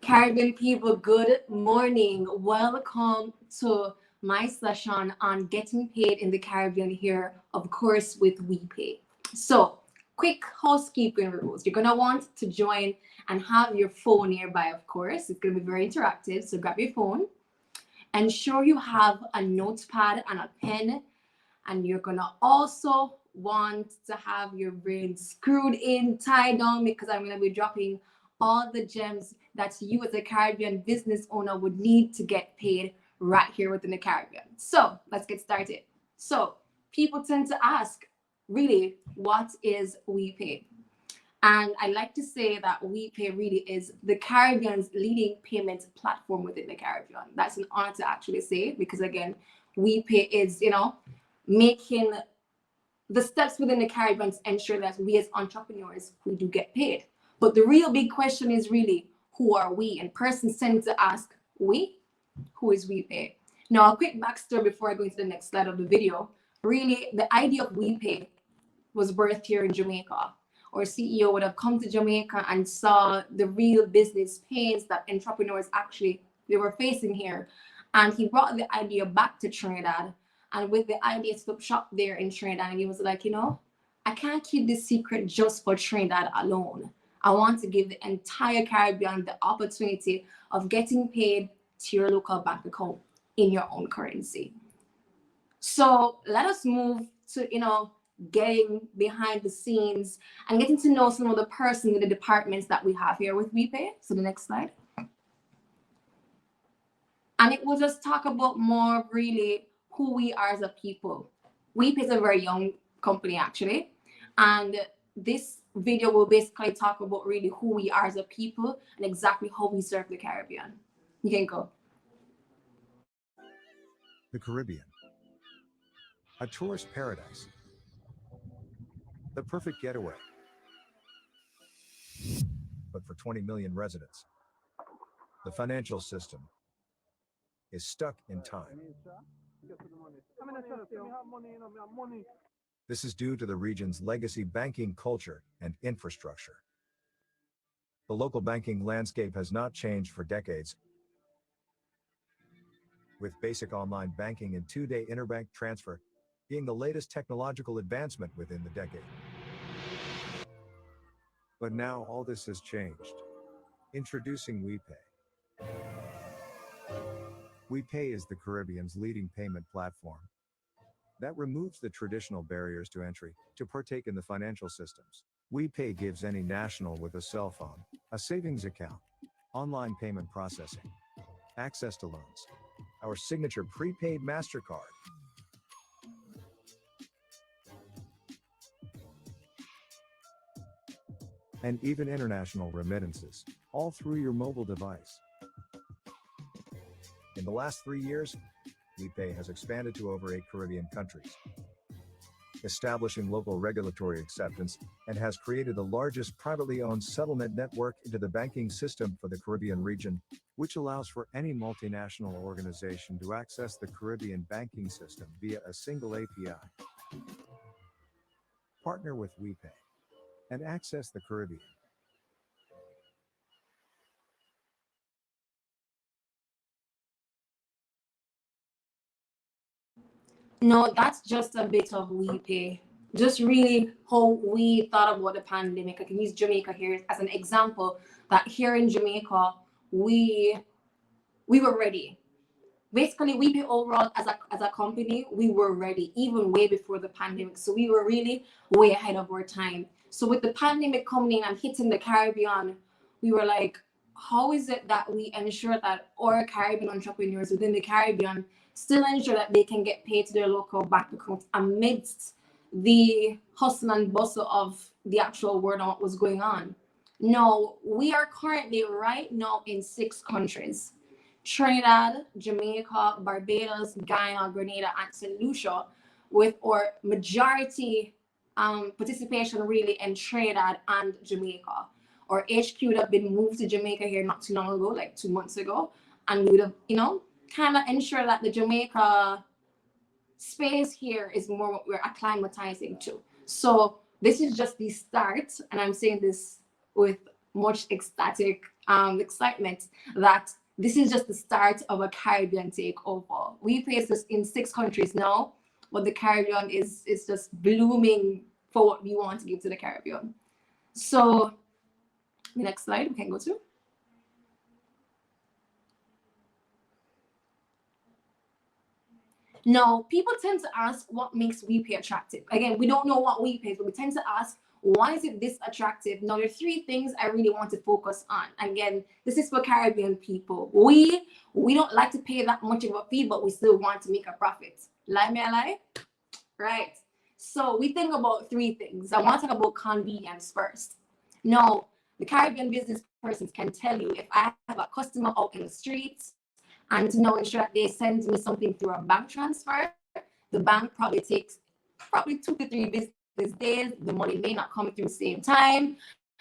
Caribbean people, good morning. Welcome to my session on getting paid in the Caribbean here, of course, with We Pay. So, quick housekeeping rules. You're going to want to join and have your phone nearby, of course. It's going to be very interactive. So, grab your phone. Ensure you have a notepad and a pen. And you're going to also want to have your brain screwed in, tied down, because I'm going to be dropping all the gems that you as a Caribbean business owner would need to get paid right here within the Caribbean. So let's get started. So people tend to ask, really, what is We Pay? And I like to say that We Pay really is the Caribbean's leading payment platform within the Caribbean. That's an honor to actually say, because again, We Pay is, making the steps within the Caribbean to ensure that we as entrepreneurs, we do get paid. But the real big question is really, who are we? And persons tend to ask, we? Who is We Pay? Now, a quick backstory before I go into the next slide of the video. Really, the idea of We Pay was birthed here in Jamaica. Our CEO would have come to Jamaica and saw the real business pains that entrepreneurs they were facing here. And he brought the idea back to Trinidad. And with the idea to shop there in Trinidad, and he was like, I can't keep this secret just for Trinidad alone. I want to give the entire Caribbean the opportunity of getting paid to your local bank account in your own currency. So let us move to, getting behind the scenes and getting to know some of the persons in the departments that we have here with We Pay. So the next slide. And it will just talk about more really who we are as a people. We Pay is a very young company actually. And this video will basically talk about really who we are as a people and exactly how we serve the Caribbean. You can go. The Caribbean, a tourist paradise, the perfect getaway. But for 20 million residents, the financial system is stuck in time. This is due to the region's legacy banking culture and infrastructure. The local banking landscape has not changed for decades, with basic online banking and two-day interbank transfer being the latest technological advancement within the decade. But now all this has changed. Introducing We Pay. We Pay is the Caribbean's leading payment platform that removes the traditional barriers to entry to partake in the financial systems. We Pay gives any national with a cell phone, a savings account, online payment processing, access to loans, our signature prepaid MasterCard, and even international remittances, all through your mobile device. In the last 3 years, We Pay has expanded to over 8 Caribbean countries, establishing local regulatory acceptance, and has created the largest privately owned settlement network into the banking system for the Caribbean region, which allows for any multinational organization to access the Caribbean banking system via a single API. Partner with We Pay and access the Caribbean. No, that's just a bit of We Pay. Just really how we thought about the pandemic. I can use Jamaica here as an example that here in Jamaica, we were ready. Basically, We Pay overall as a company, we were ready even way before the pandemic. So we were really way ahead of our time. So with the pandemic coming in and hitting the Caribbean, we were like, how is it that we ensure that our Caribbean entrepreneurs within the Caribbean still ensure that they can get paid to their local bank accounts amidst the hustle and bustle of the actual world and what was going on? No, we are currently right now in 6 countries: Trinidad, Jamaica, Barbados, Guyana, Grenada, and St. Lucia, with our majority participation really in Trinidad and Jamaica. Our HQ would have been moved to Jamaica here not too long ago, like 2 months ago, and we would have, kind of ensure that the Jamaica space here is more what we're acclimatizing to. So this is just the start, and I'm saying this with much ecstatic, excitement that this is just the start of a Caribbean takeover. We place this in 6 countries now, but the Caribbean is just blooming for what we want to give to the Caribbean. So the next slide we can go to. Now, people tend to ask what makes We Pay attractive. Again, we don't know what We Pay, but we tend to ask, why is it this attractive? Now, there are 3 things I really want to focus on. Again, this is for Caribbean people. We don't like to pay that much of a fee, but we still want to make a profit. Lie me a lie? Right. So we think about 3 things. I want to talk about convenience first. Now, the Caribbean business persons can tell you, if I have a customer out in the streets and to know ensure that they send me something through a bank transfer, the bank probably takes 2 to 3 business days. The money may not come through the same time.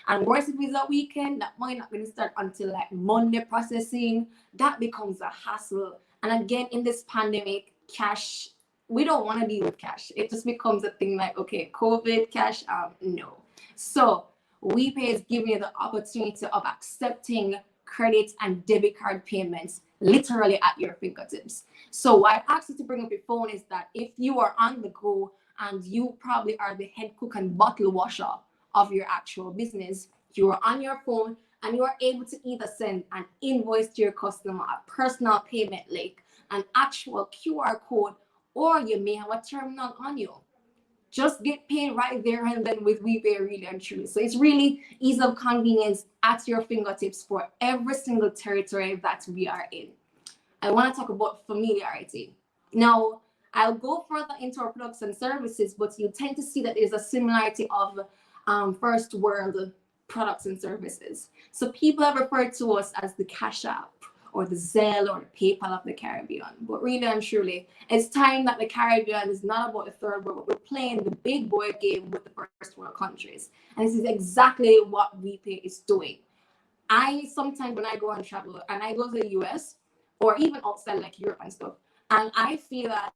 And worse, if it's a weekend, that money not going to start until like Monday processing. That becomes a hassle. And again, in this pandemic, cash, we don't want to deal with cash. It just becomes a thing like, okay, COVID, cash, no. So We Pay is giving you the opportunity of accepting credit and debit card payments literally at your fingertips. So what I ask you to bring up your phone is that if you are on the go and you probably are the head cook and bottle washer of your actual business, you are on your phone and you are able to either send an invoice to your customer, a personal payment link, an actual QR code, or you may have a terminal on you. Just get paid right there and then with We Pay, really and truly. So it's really ease of convenience at your fingertips for every single territory that we are in. I want to talk about familiarity. Now, I'll go further into our products and services, but you tend to see that there's a similarity of first world products and services. So people have referred to us as the Cash App or the Zelle or the PayPal of the Caribbean. But really and truly, it's time that the Caribbean is not about the third world, but we're playing the big boy game with the first world countries. And this is exactly what We Pay is doing. I sometimes, when I go on travel and I go to the US or even outside like Europe and stuff, and I feel that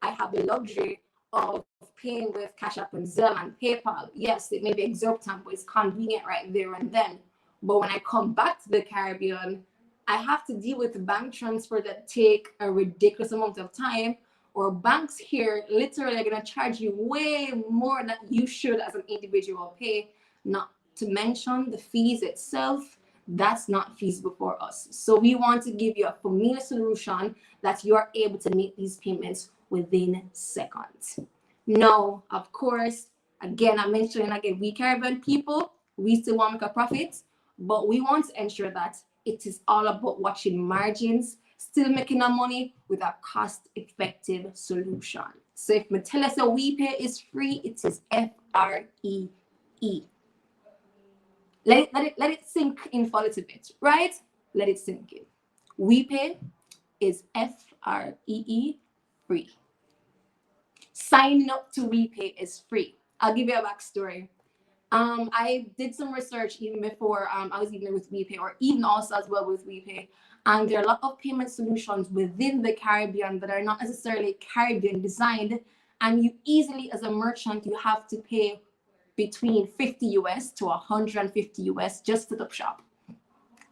I have the luxury of paying with Cash App and Zelle and PayPal. Yes, it may be exorbitant, but it's convenient right there and then. But when I come back to the Caribbean, I have to deal with bank transfer that take a ridiculous amount of time, or banks here literally are going to charge you way more than you should as an individual pay, not to mention the fees itself. That's not feasible for us. So we want to give you a familiar solution that you are able to make these payments within seconds. Now, of course, again, I'm mentioning again, we Caribbean people, we still want to make a profit, but we want to ensure that it is all about watching margins, still making our money with a cost-effective solution. So if me tell us that We Pay is free, it is FREE. Let it sink in for a little bit, right? Let it sink in. We Pay is FREE, free. Signing up to We Pay is free. I'll give you a backstory. I did some research even before I was even with We Pay, or even also as well with We Pay. And there are a lot of payment solutions within the Caribbean that are not necessarily Caribbean designed. And you easily, as a merchant, you have to pay between 50 US to 150 US just to the shop.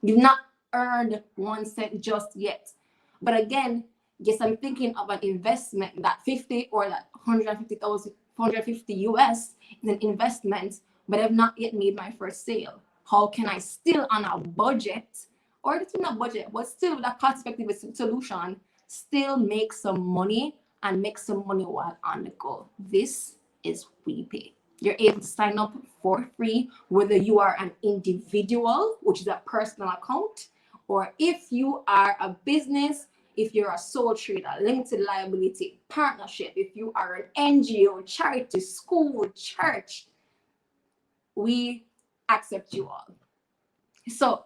You've not earned 1 cent just yet. But again, yes, I'm thinking of an investment. That 50 or that 150 US is an investment, but I've not yet made my first sale. How can I still on a budget, or it's not a budget, but still with a cost-effective solution, still make some money and make some money while on the go? This is We Pay. You're able to sign up for free, whether you are an individual, which is a personal account, or if you are a business, if you're a sole trader, limited liability, partnership, if you are an NGO, charity, school, church, we accept you all. So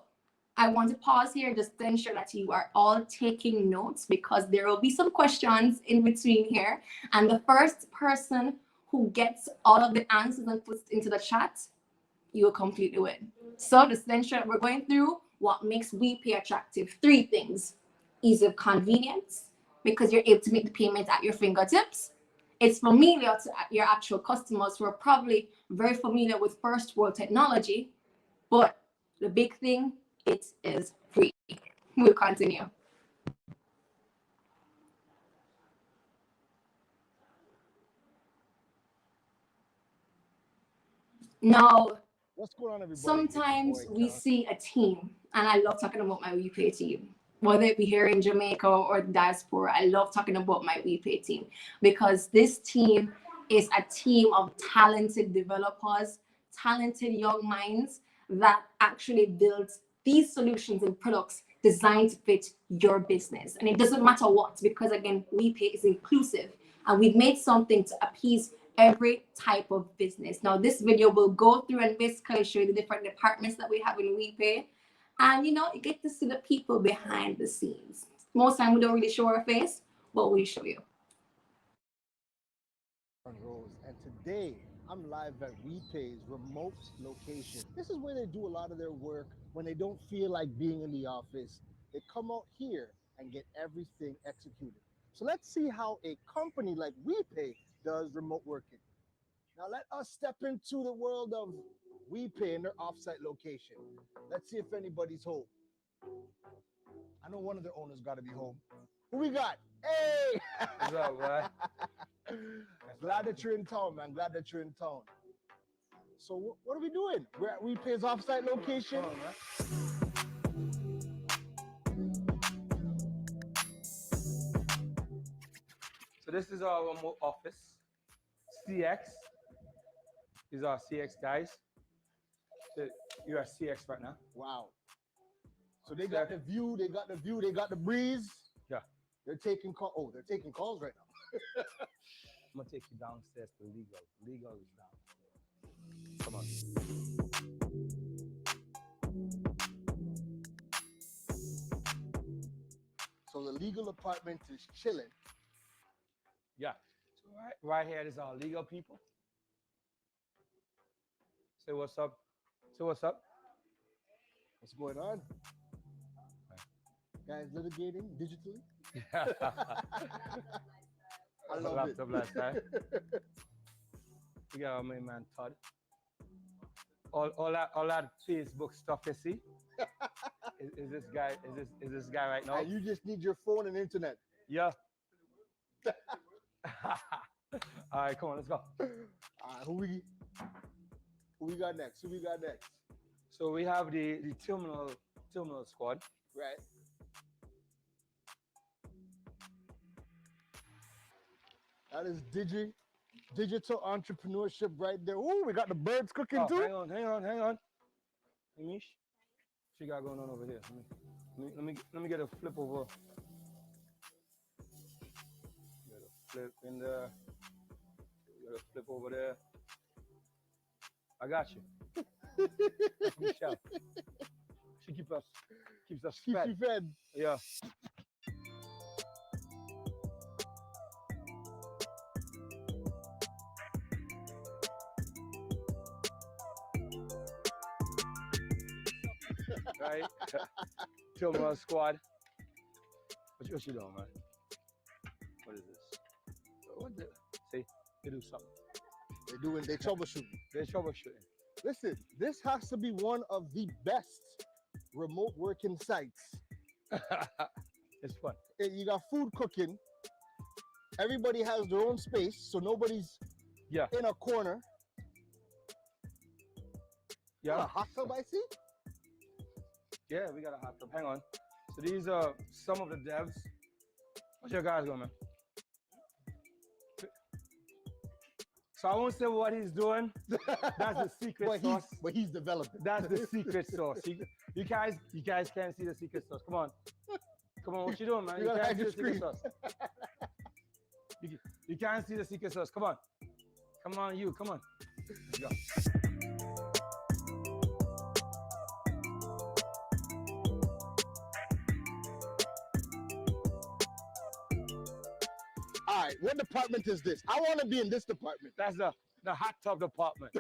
I want to pause here just to ensure that you are all taking notes, because there will be some questions in between here. And the first person who gets all of the answers and puts into the chat, you will completely win. So just ensure that we're going through what makes We Pay attractive. 3 things. Ease of convenience, because you're able to make the payment at your fingertips. It's familiar to your actual customers who are probably very familiar with first world technology. But the big thing it is free. We'll continue. Now, What's going on, everybody? sometimes we see a team, and I love talking about my We Pay team. Whether it be here in Jamaica or the diaspora, I love talking about my We Pay team because this team is a team of talented developers, talented young minds that actually builds these solutions and products designed to fit your business. And it doesn't matter what, because again, We Pay is inclusive and we've made something to appease every type of business. Now, this video will go through and basically show you the different departments that we have in We Pay. And you get to see the people behind the scenes. Most time we don't really show our face, but we show you. Rose, and today I'm live at We Pay's remote location. This is where they do a lot of their work when they don't feel like being in the office. They come out here and get everything executed. So let's see how a company like We Pay does remote working. Now let us step into the world of We Pay in their offsite location. Let's see if anybody's home. I know one of their owners got to be home. Who we got? Hey! What's up, man? Glad that you're in town, man. Glad that you're in town. So what are we doing? We're at We Pay's offsite location. Come on, man. So this is our remote office. CX. These are CX guys. So you're at CX right now. Wow. So they got the view, they got the breeze. Yeah. They're taking calls. Oh, they're taking calls right now. I'm gonna take you downstairs to legal. Legal is down. Come on. So the legal department is chilling. Yeah. So right here, this is our legal people. Say what's up. Say what's up. What's going on? Guys litigating digitally? Yeah. I love Laptop it. last time. We got our main man Todd. All that Facebook stuff you see. Is this guy right now? And you just need your phone and internet. Yeah. All right, come on, let's go. Who we got next? Who we got next? So we have the terminal squad. Right. That is digital entrepreneurship right there. Ooh, we got the birds cooking too. Hang on. Amish, what you got going on over here? Let me get a flip over. Get a flip in there. Get a flip over there. I got you. That's Michelle. She keeps us Keeps fed. you fed. Yeah. Right? Terminal squad. What you doing, man? What is this? What the? See, they do something. They troubleshooting. They're troubleshooting. Listen, this has to be one of the best remote working sites. It's fun. You got food cooking. Everybody has their own space, so nobody's in a corner. Yeah. A hot tub, I see. Yeah, we got a hot tub. Hang on. So these are some of the devs. What's your guys going, man? So I won't say what he's doing. That's the secret sauce. But he's developing. That's the secret sauce. You guys can't see the secret sauce. Come on, what you doing, man? You can't see the secret sauce. You can't see the secret sauce. Come on, come on. Let's go. All right, what department is this? I want to be in this department. That's the hot tub department.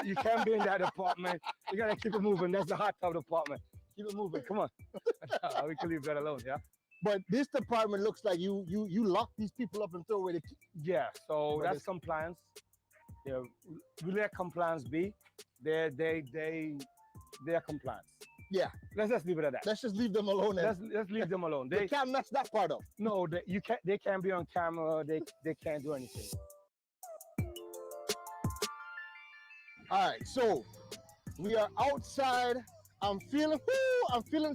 You can't be in that department. You gotta keep it moving. That's the hot tub department. Keep it moving. Come on. We can leave that alone, yeah. But this department looks like you lock these people up and throw away the key. Yeah. So But that's compliance. Yeah, we let compliance be. They their compliance. Yeah. Let's just leave it at that. Let's just leave them alone. Let's leave them alone. They can't mess that part up. No, they can't be on camera. They can't do anything. All right, so we are outside. I'm feeling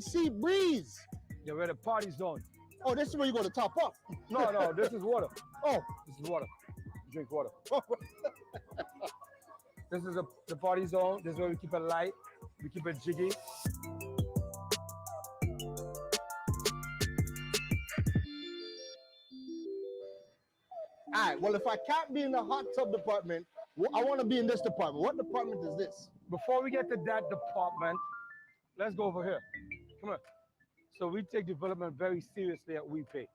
sea breeze. Yeah, where the party zone. Oh, this is where you go to top up. No, this is water. Oh, this is water. Drink water. This is the party zone. This is where we keep it light. We keep it jiggy. All right, well, if I can't be in the hot tub department, I want to be in this department. What department is this? Before we get to that department, let's go over here. Come on. So we take development very seriously at We Pay.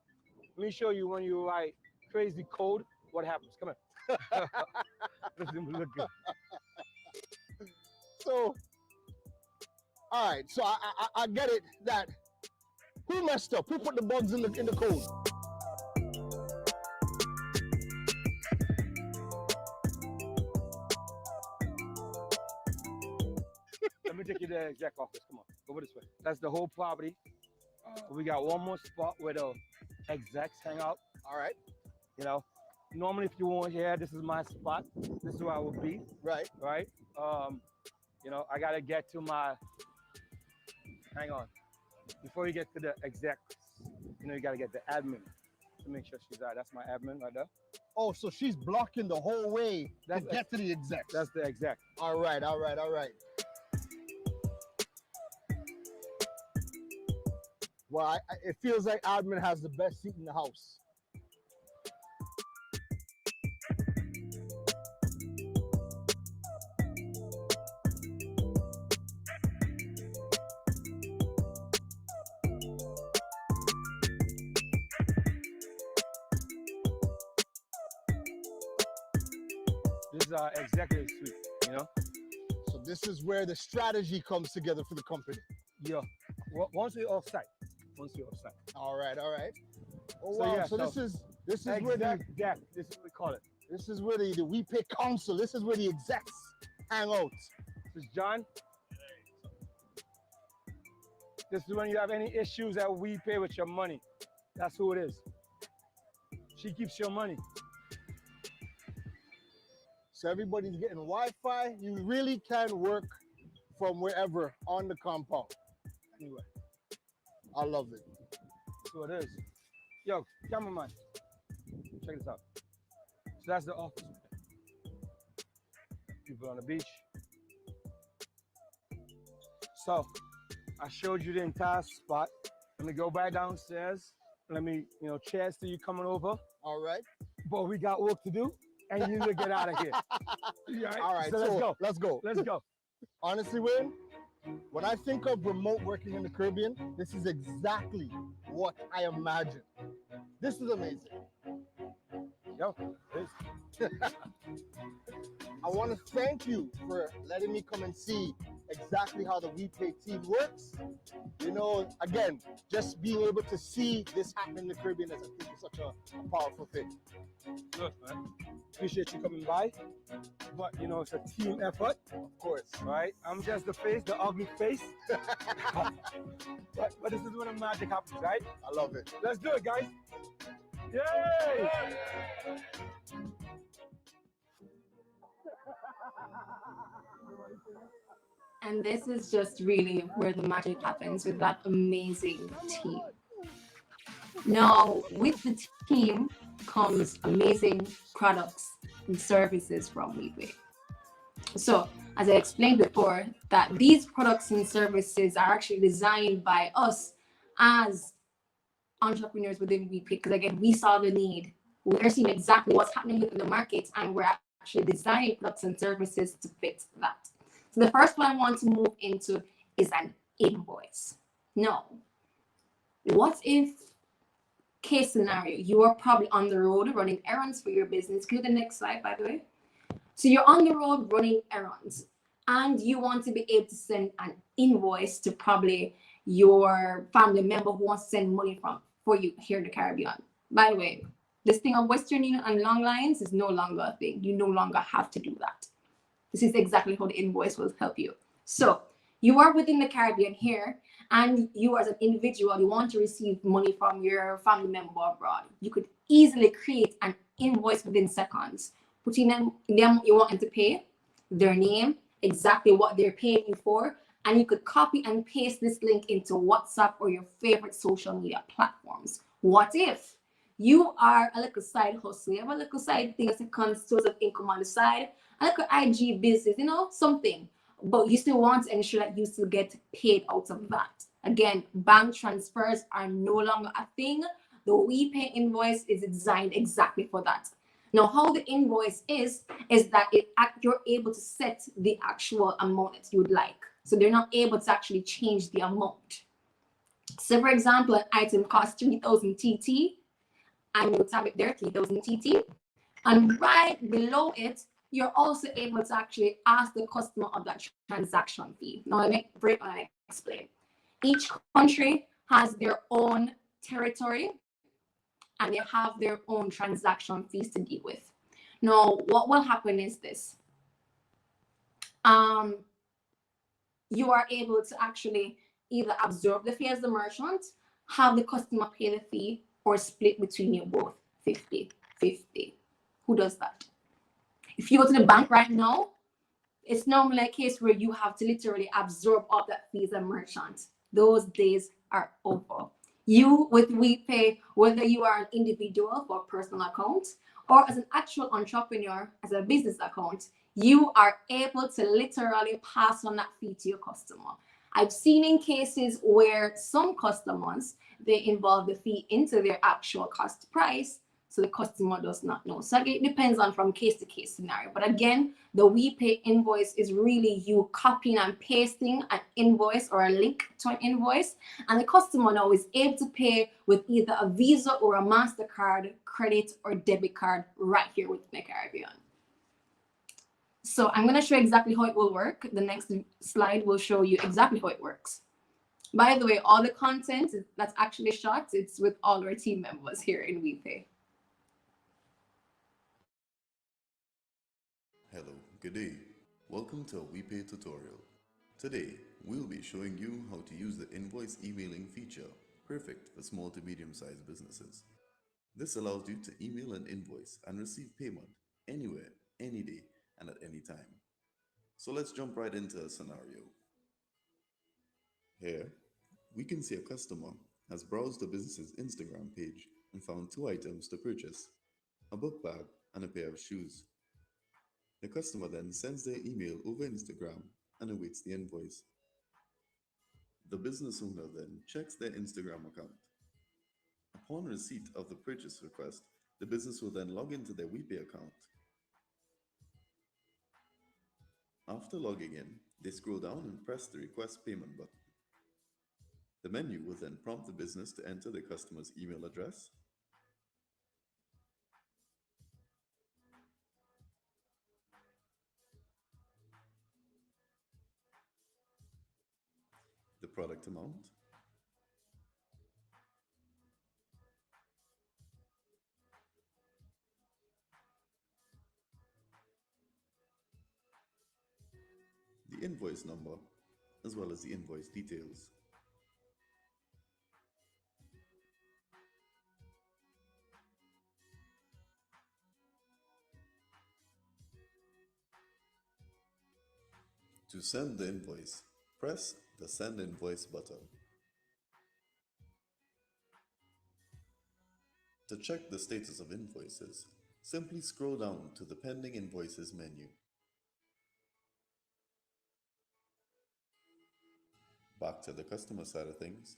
Let me show you when you write crazy code, what happens. Come on. Doesn't look good. So, all right. So I get it that who messed up? Who put the bugs in the code? Let me take you to the exec office. Come on, over this way. That's the whole property. We got one more spot where the execs hang out. All right. You know, normally if you weren't here, this is my spot. This is where I would be. Right. Right. You know, I gotta get to my. Hang on. Before you get to the execs, you know, you gotta get the admin to make sure she's out. That's my admin right there. Oh, so she's blocking the whole way to get to the execs. That's the exec. All right. All right. All right. Well, it feels like admin has the best seat in the house. This is our executive suite, you know? So this is where the strategy comes together for the company. Yeah. Once we're off-site. All right, all right. Oh So, wow! yeah, So this is where deck. This is what we call it. this is where the We Pay Council. This is where the execs hang out. This is John. This is when you have any issues that We Pay with your money. That's who it is. She keeps your money. So everybody's getting Wi-Fi. You really can work from wherever on the compound. Anyway, I love it. that's what it is. Yo, cameraman, check this out. So that's the office. People on the beach. So I showed you the entire spot. Let me go back downstairs. Let me, you know, cheers to you coming over. All right. But we got work to do, and you need to get out of here. All right. So let's go. Let's go. Let's go. Honestly, Wayne, when I think of remote working in the Caribbean, this is exactly what I imagine. This is amazing. Yo, this. I want to thank you for letting me come and see exactly how the We Pay team works. You know, again, just being able to see this happen in the Caribbean is, I think, is such a powerful thing. Good, man. Appreciate you coming by. But, you know, it's a team effort. Of course. Right? I'm just the face, the ugly face. but this is when the magic happens, right? I love it. Let's do it, guys. Yay! And this is just really where the magic happens with that amazing team. Now, with the team comes amazing products and services from We Pay. So, as I explained before, that these products and services are actually designed by us as entrepreneurs within We Pay, because again, we saw the need. We're seeing exactly what's happening within the market, and we're actually designing products and services to fit that. So the first one I want to move into is an invoice. Now, what if, case scenario, you are probably on the road running errands for your business. Go to the next slide, by the way. So you're on the road running errands, and you want to be able to send an invoice to probably your family member who wants to send money for you here in the Caribbean. By the way, this thing of Western Union and long lines is no longer a thing. You no longer have to do that. This is exactly how the invoice will help you. So You are within the Caribbean here, and you as an individual, you want to receive money from your family member abroad. You could easily create an invoice within seconds, putting in the amount you want them to pay, their name, exactly what they're paying you for, and you could copy and paste this link into WhatsApp or your favorite social media platforms. What if you are a little side hustle, you have a little side thing, a second source of income on the side, a little IG business, something, but you still want to ensure that you still get paid out of that. Again, bank transfers are no longer a thing. The We Pay invoice is designed exactly for that. Now, how the invoice is that you're able to set the actual amount that you would like. So they're not able to actually change the amount. So, for example, an item costs 3,000 TT, and you have it there, 3,000 TT. And right below it, you're also able to actually ask the customer of that transaction fee. Now, let me break down and explain. Each country has their own territory, and they have their own transaction fees to deal with. Now, what will happen is this. You are able to actually either absorb the fee as the merchant, have the customer pay the fee, or split between you both 50-50. Who does that? If you go to the bank right now, it's normally a case where you have to literally absorb all that fee as a merchant. Those days are over. You with We Pay, whether you are an individual for a personal account or as an actual entrepreneur as a business account, you are able to literally pass on that fee to your customer. I've seen in cases where some customers, they involve the fee into their actual cost price, so the customer does not know. So it depends on from case to case scenario. But again, the We Pay invoice is really you copying and pasting an invoice or a link to an invoice, and the customer now is able to pay with either a Visa or a MasterCard, credit or debit card right here with the Caribbean. So I'm going to show you exactly how it will work. The next slide will show you exactly how it works. By the way, all the content that's actually shot, it's with all our team members here in We Pay. Hello, good day. Welcome to a We Pay tutorial. Today, we'll be showing you how to use the invoice emailing feature, perfect for small to medium-sized businesses. This allows you to email an invoice and receive payment anywhere, any day, and at any time. So let's jump right into a scenario. Here, we can see a customer has browsed the business's Instagram page and found two items to purchase, a book bag and a pair of shoes. The customer then sends their email over Instagram and awaits the invoice. The business owner then checks their Instagram account. Upon receipt of the purchase request, the business will then log into their We Pay account. After logging in, they scroll down and press the Request Payment button. The menu will then prompt the business to enter the customer's email address, the product amount, the invoice number, as well as the invoice details. To send the invoice, press the Send Invoice button. To check the status of invoices, simply scroll down to the Pending Invoices menu. Back to the customer side of things.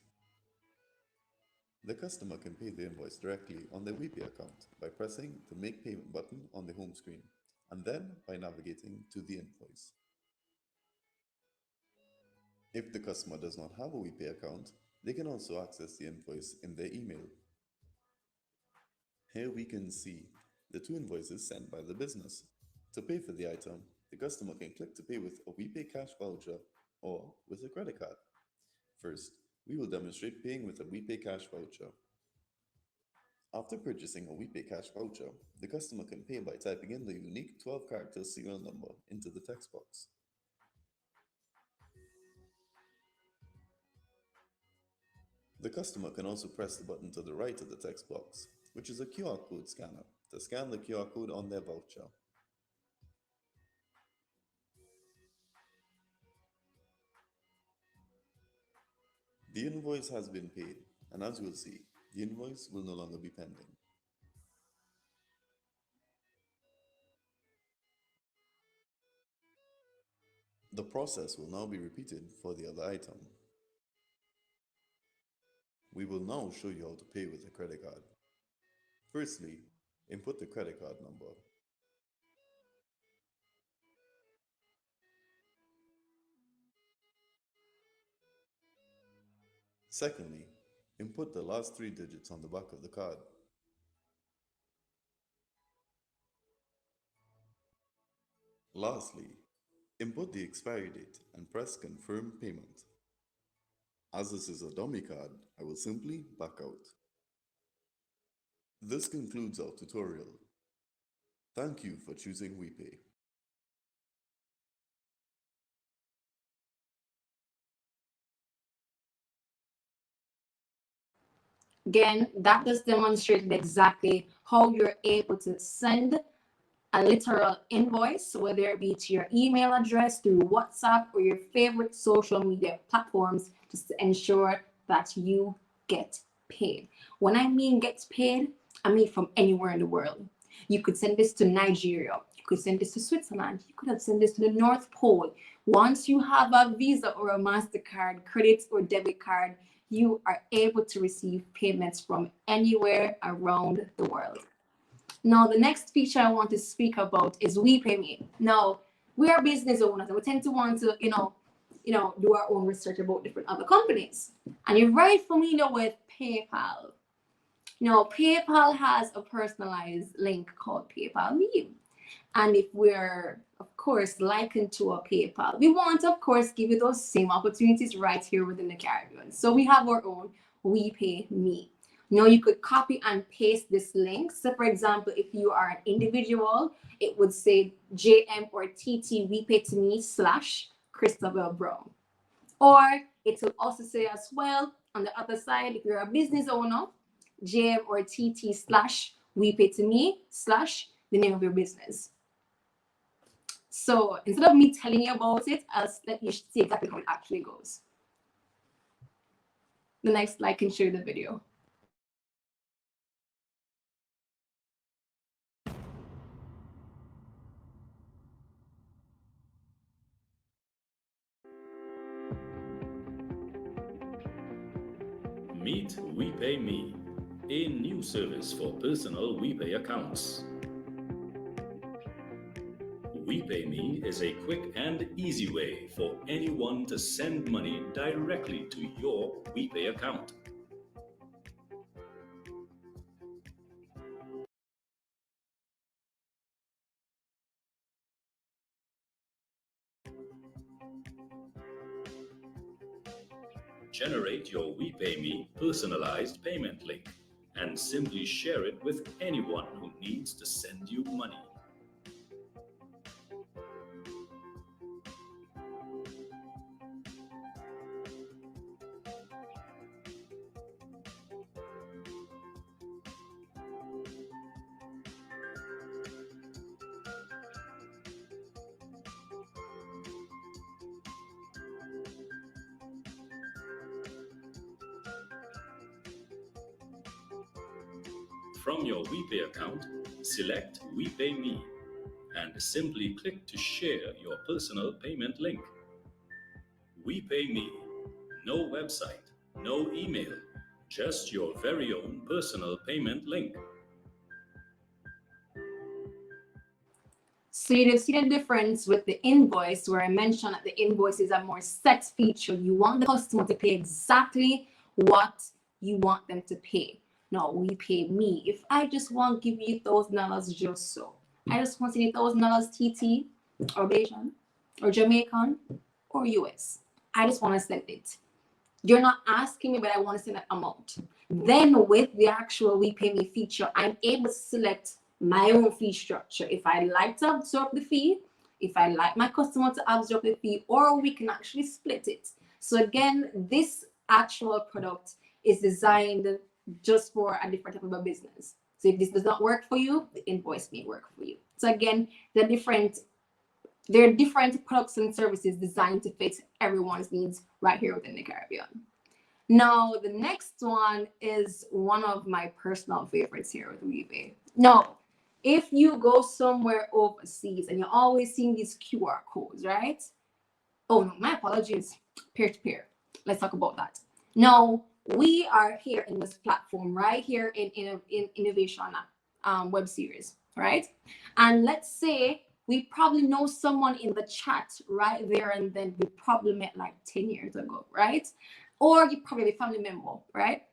The customer can pay the invoice directly on their We Pay account by pressing the Make Payment button on the home screen, and then by navigating to the invoice. If the customer does not have a We Pay account, they can also access the invoice in their email. Here we can see the two invoices sent by the business. To pay for the item, the customer can click to pay with a We Pay Cash Voucher or with a credit card. First, we will demonstrate paying with a We Pay Cash Voucher. After purchasing a We Pay Cash Voucher, the customer can pay by typing in the unique 12-character serial number into the text box. The customer can also press the button to the right of the text box, which is a QR code scanner, to scan the QR code on their voucher. The invoice has been paid, and as we'll see, the invoice will no longer be pending. The process will now be repeated for the other item. We will now show you how to pay with a credit card. Firstly, input the credit card number. Secondly, input the last 3 digits on the back of the card. Lastly, input the expiry date and press Confirm Payment. As this is a dummy card, I will simply back out. This concludes our tutorial. Thank you for choosing We Pay. Again, that just demonstrated exactly how you're able to send a literal invoice, whether it be to your email address, through WhatsApp, or your favorite social media platforms, just to ensure that you get paid. When I mean get paid, I mean from anywhere in the world. You could send this to Nigeria. You could send this to Switzerland. You could have sent this to the North Pole. Once you have a Visa or a MasterCard, credit or debit card, you are able to receive payments from anywhere around the world. Now, the next feature I want to speak about is We Pay Me. Now, we are business owners and we tend to want to, do our own research about different other companies. And you're very familiar with PayPal. PayPal has a personalized link called PayPal Me. And if we're, of course, likened to a PayPal, we want to, of course, give you those same opportunities right here within the Caribbean. So we have our own We Pay Me. Now you could copy and paste this link. So for example, if you are an individual, it would say JM or TT We Pay to Me / Christabelle Brown. Or it will also say as well on the other side, if you're a business owner, JM or TT / We Pay to Me / the name of your business. So instead of me telling you about it, I'll let you see exactly how it actually goes. The next slide can show the video. Meet We Pay Me, a new service for personal We Pay accounts. We Pay Me is a quick and easy way for anyone to send money directly to your We Pay account. Generate your We Pay Me personalized payment link and simply share it with anyone who needs to send you money. From your We Pay account, select We Pay Me and simply click to share your personal payment link. We Pay Me. No website, no email, just your very own personal payment link. So you see the difference with the invoice, where I mentioned that the invoice is a more set feature. You want the customer to pay exactly what you want them to pay. Now, We Pay Me. If I just want to give you $1,000 just so, I just want to send you $1,000 TT or Bayesian or Jamaican or US. I just want to send it. You're not asking me, but I want to send that amount. Then with the actual We Pay Me feature, I'm able to select my own fee structure. If I like to absorb the fee, if I like my customer to absorb the fee, or we can actually split it. So again, this actual product is designed just for a different type of a business. So if this does not work for you, the Invoice may work for you. So again, there are different products and services designed to fit everyone's needs right here within the Caribbean. Now, the next one is one of my personal favorites here with We Pay. Now, if you go somewhere overseas and you're always seeing these QR codes, right? Oh, no, my apologies. Peer-to-peer. Let's talk about that. Now, we are here in this platform right here in InKnowvation web series, right? And let's say we probably know someone in the chat right there and then we probably met like 10 years ago, right? Or you probably a family member, right?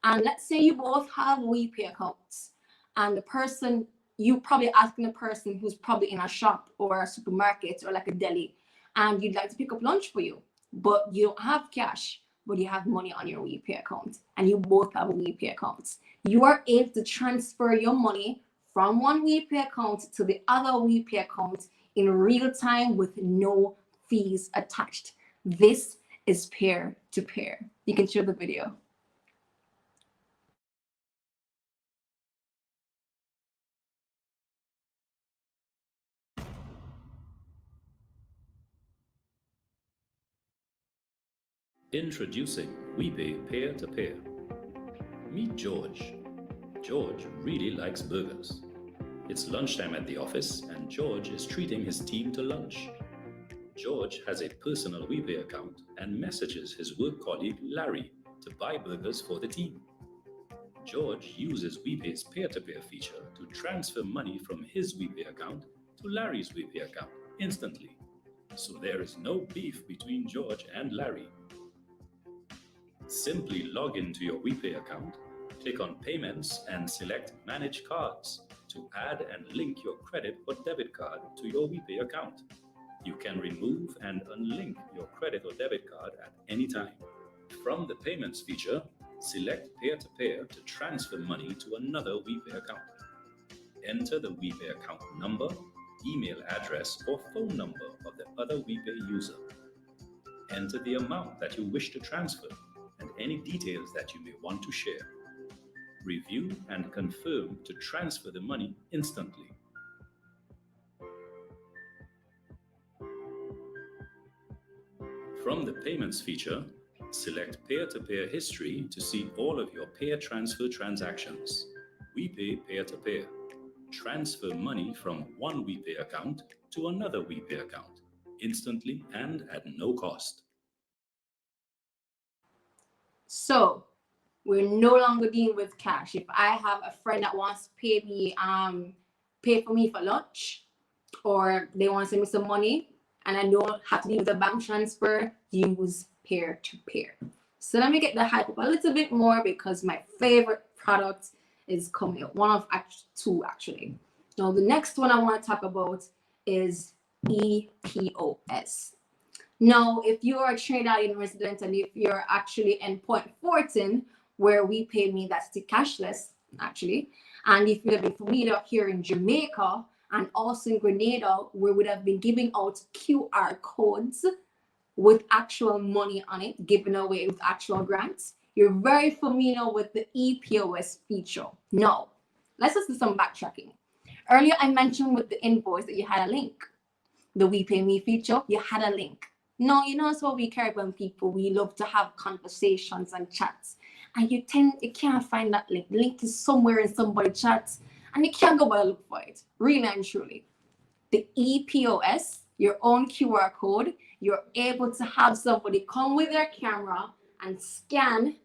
And let's say you both have We Pay accounts and the person, you probably asking the person who's probably in a shop or a supermarket or like a deli and you'd like to pick up lunch for you, but you don't have cash, but you have money on your We Pay account and you both have We Pay accounts. You are able to transfer your money from one We Pay account to the other We Pay account in real time with no fees attached. This is peer-to-peer. You can show the video. Introducing We Pay Peer-to-Peer. Meet George. George really likes burgers. It's lunchtime at the office and George is treating his team to lunch. George has a personal We Pay account and messages his work colleague Larry to buy burgers for the team. George uses We Pay's peer-to-peer feature to transfer money from his We Pay account to Larry's We Pay account instantly. So there is no beef between George and Larry. Simply log into your We Pay account, click on Payments and select Manage Cards to add and link your credit or debit card to your We Pay account. You can remove and unlink your credit or debit card at any time. From the Payments feature, select Peer-to-Peer to transfer money to another We Pay account. Enter the We Pay account number, email address, or phone number of the other We Pay user. Enter the amount that you wish to transfer and any details that you may want to share. Review and confirm to transfer the money instantly. From the Payments feature, select Peer-to-Peer History to see all of your peer transfer transactions. We Pay Peer-to-Peer. Transfer money from one We Pay account to another We Pay account, instantly and at no cost. So we're no longer dealing with cash. If I have a friend that wants to pay for me for lunch, or they want to send me some money, and I don't have to deal with a bank transfer, use peer-to-peer. So let me get the hype up a little bit more because my favorite product is coming up. One of two actually. Now the next one I want to talk about is EPOS. Now, if you are a Trinidadian resident and if you're actually in Point Fortin, where We Pay Me, that's the cashless actually, and if you have been familiar here in Jamaica and also in Grenada, where we would have been giving out QR codes with actual money on it, given away with actual grants, you're very familiar with the EPOS feature. Now, let's just do some backtracking. Earlier, I mentioned with the Invoice that you had a link. The We Pay Me feature, you had a link. No, you know, so we Caribbean people, we love to have conversations and chats. And you can't find that link. The link is somewhere in somebody's chats, and you can't go by look for it. Really and truly. The EPOS, your own QR code, you're able to have somebody come with their camera and scan,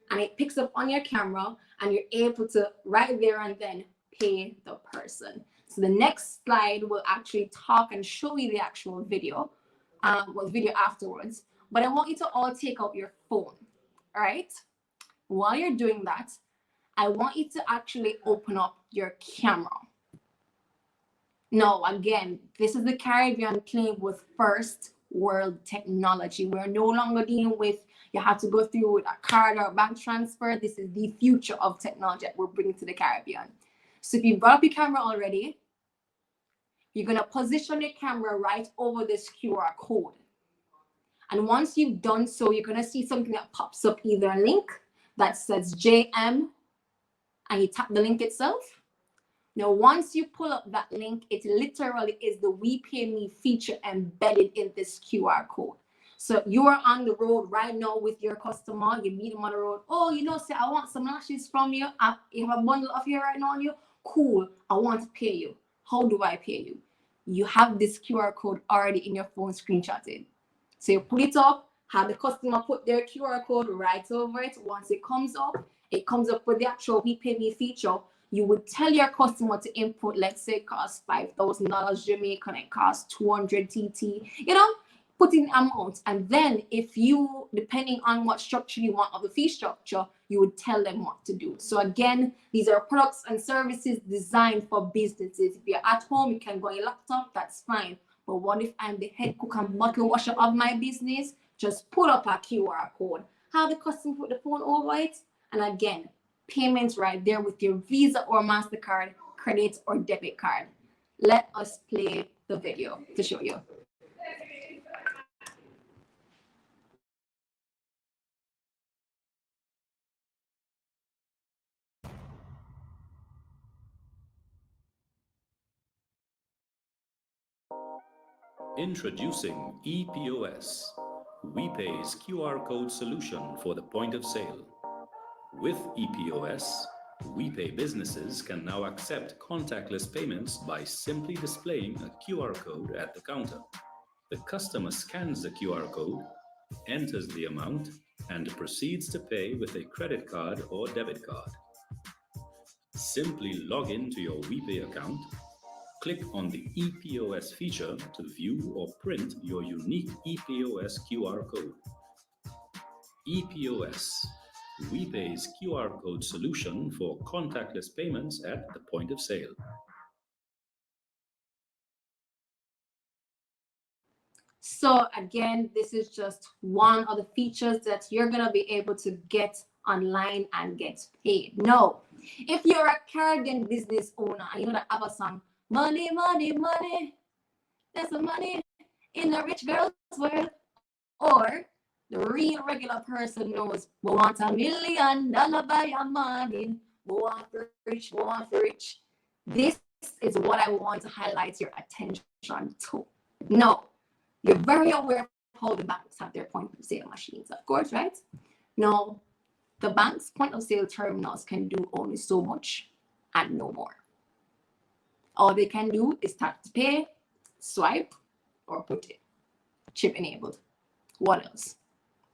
and it picks up on your camera, and you're able to right there and then pay the person. So the next slide will actually talk and show you the actual video, video afterwards. But I want you to all take out your phone, all right? While you're doing that, I want you to actually open up your camera. Now, again, this is the Caribbean playing with first world technology. We're no longer dealing with you have to go through a card or a bank transfer. This is the future of technology that we're bringing to the Caribbean. So if you brought up your camera already, you're going to position your camera right over this QR code. And once you've done so, you're going to see something that pops up, either a link that says JM, and you tap the link itself. Now, once you pull up that link, it literally is the We Pay Me feature embedded in this QR code. So you are on the road right now with your customer. You meet them on the road. Oh, say, I want some lashes from you. You have a bundle of hair right now on you. Cool. I want to pay you. How do I pay you? You have this QR code already in your phone screenshotted. So you put it up, have the customer put their QR code right over it. Once it comes up with the actual We Pay Me feature. You would tell your customer to input, let's say it costs $5,000 Jamaican, it costs 200 TT, put in amount. And then if you, depending on what structure you want of the fee structure, you would tell them what to do. So again, these are products and services designed for businesses. If you're at home, you can go on your laptop, that's fine. But what if I'm the head cook and bottle washer of my business? Just put up a QR code. Have the customer put the phone over it. And again, payments right there with your Visa or MasterCard, credit or debit card. Let us play the video to show you. Introducing ePOS, WePay's QR code solution for the point of sale. With ePOS, WePay businesses can now accept contactless payments by simply displaying a QR code at the counter. The customer scans the QR code, enters the amount, and proceeds to pay with a credit card or debit card. Simply log into your WePay account, click on the ePOS feature to view or print your unique ePOS QR code. ePOS, WePay's QR code solution for contactless payments at the point of sale. So again, this is just one of the features that you're going to be able to get online and get paid. No, if you're a Caribbean business owner, you know that have a song, money, money, money, there's some money in the rich girl's world. Or the real regular person knows, we want $1 million by a morning, we want rich, we want rich. This is what I want to highlight your attention to. No, you're very aware of how the banks have their point of sale machines, of course, right? No, the bank's point of sale terminals can do only so much and no more. All they can do is tap to pay, swipe, or put it. Chip enabled. What else?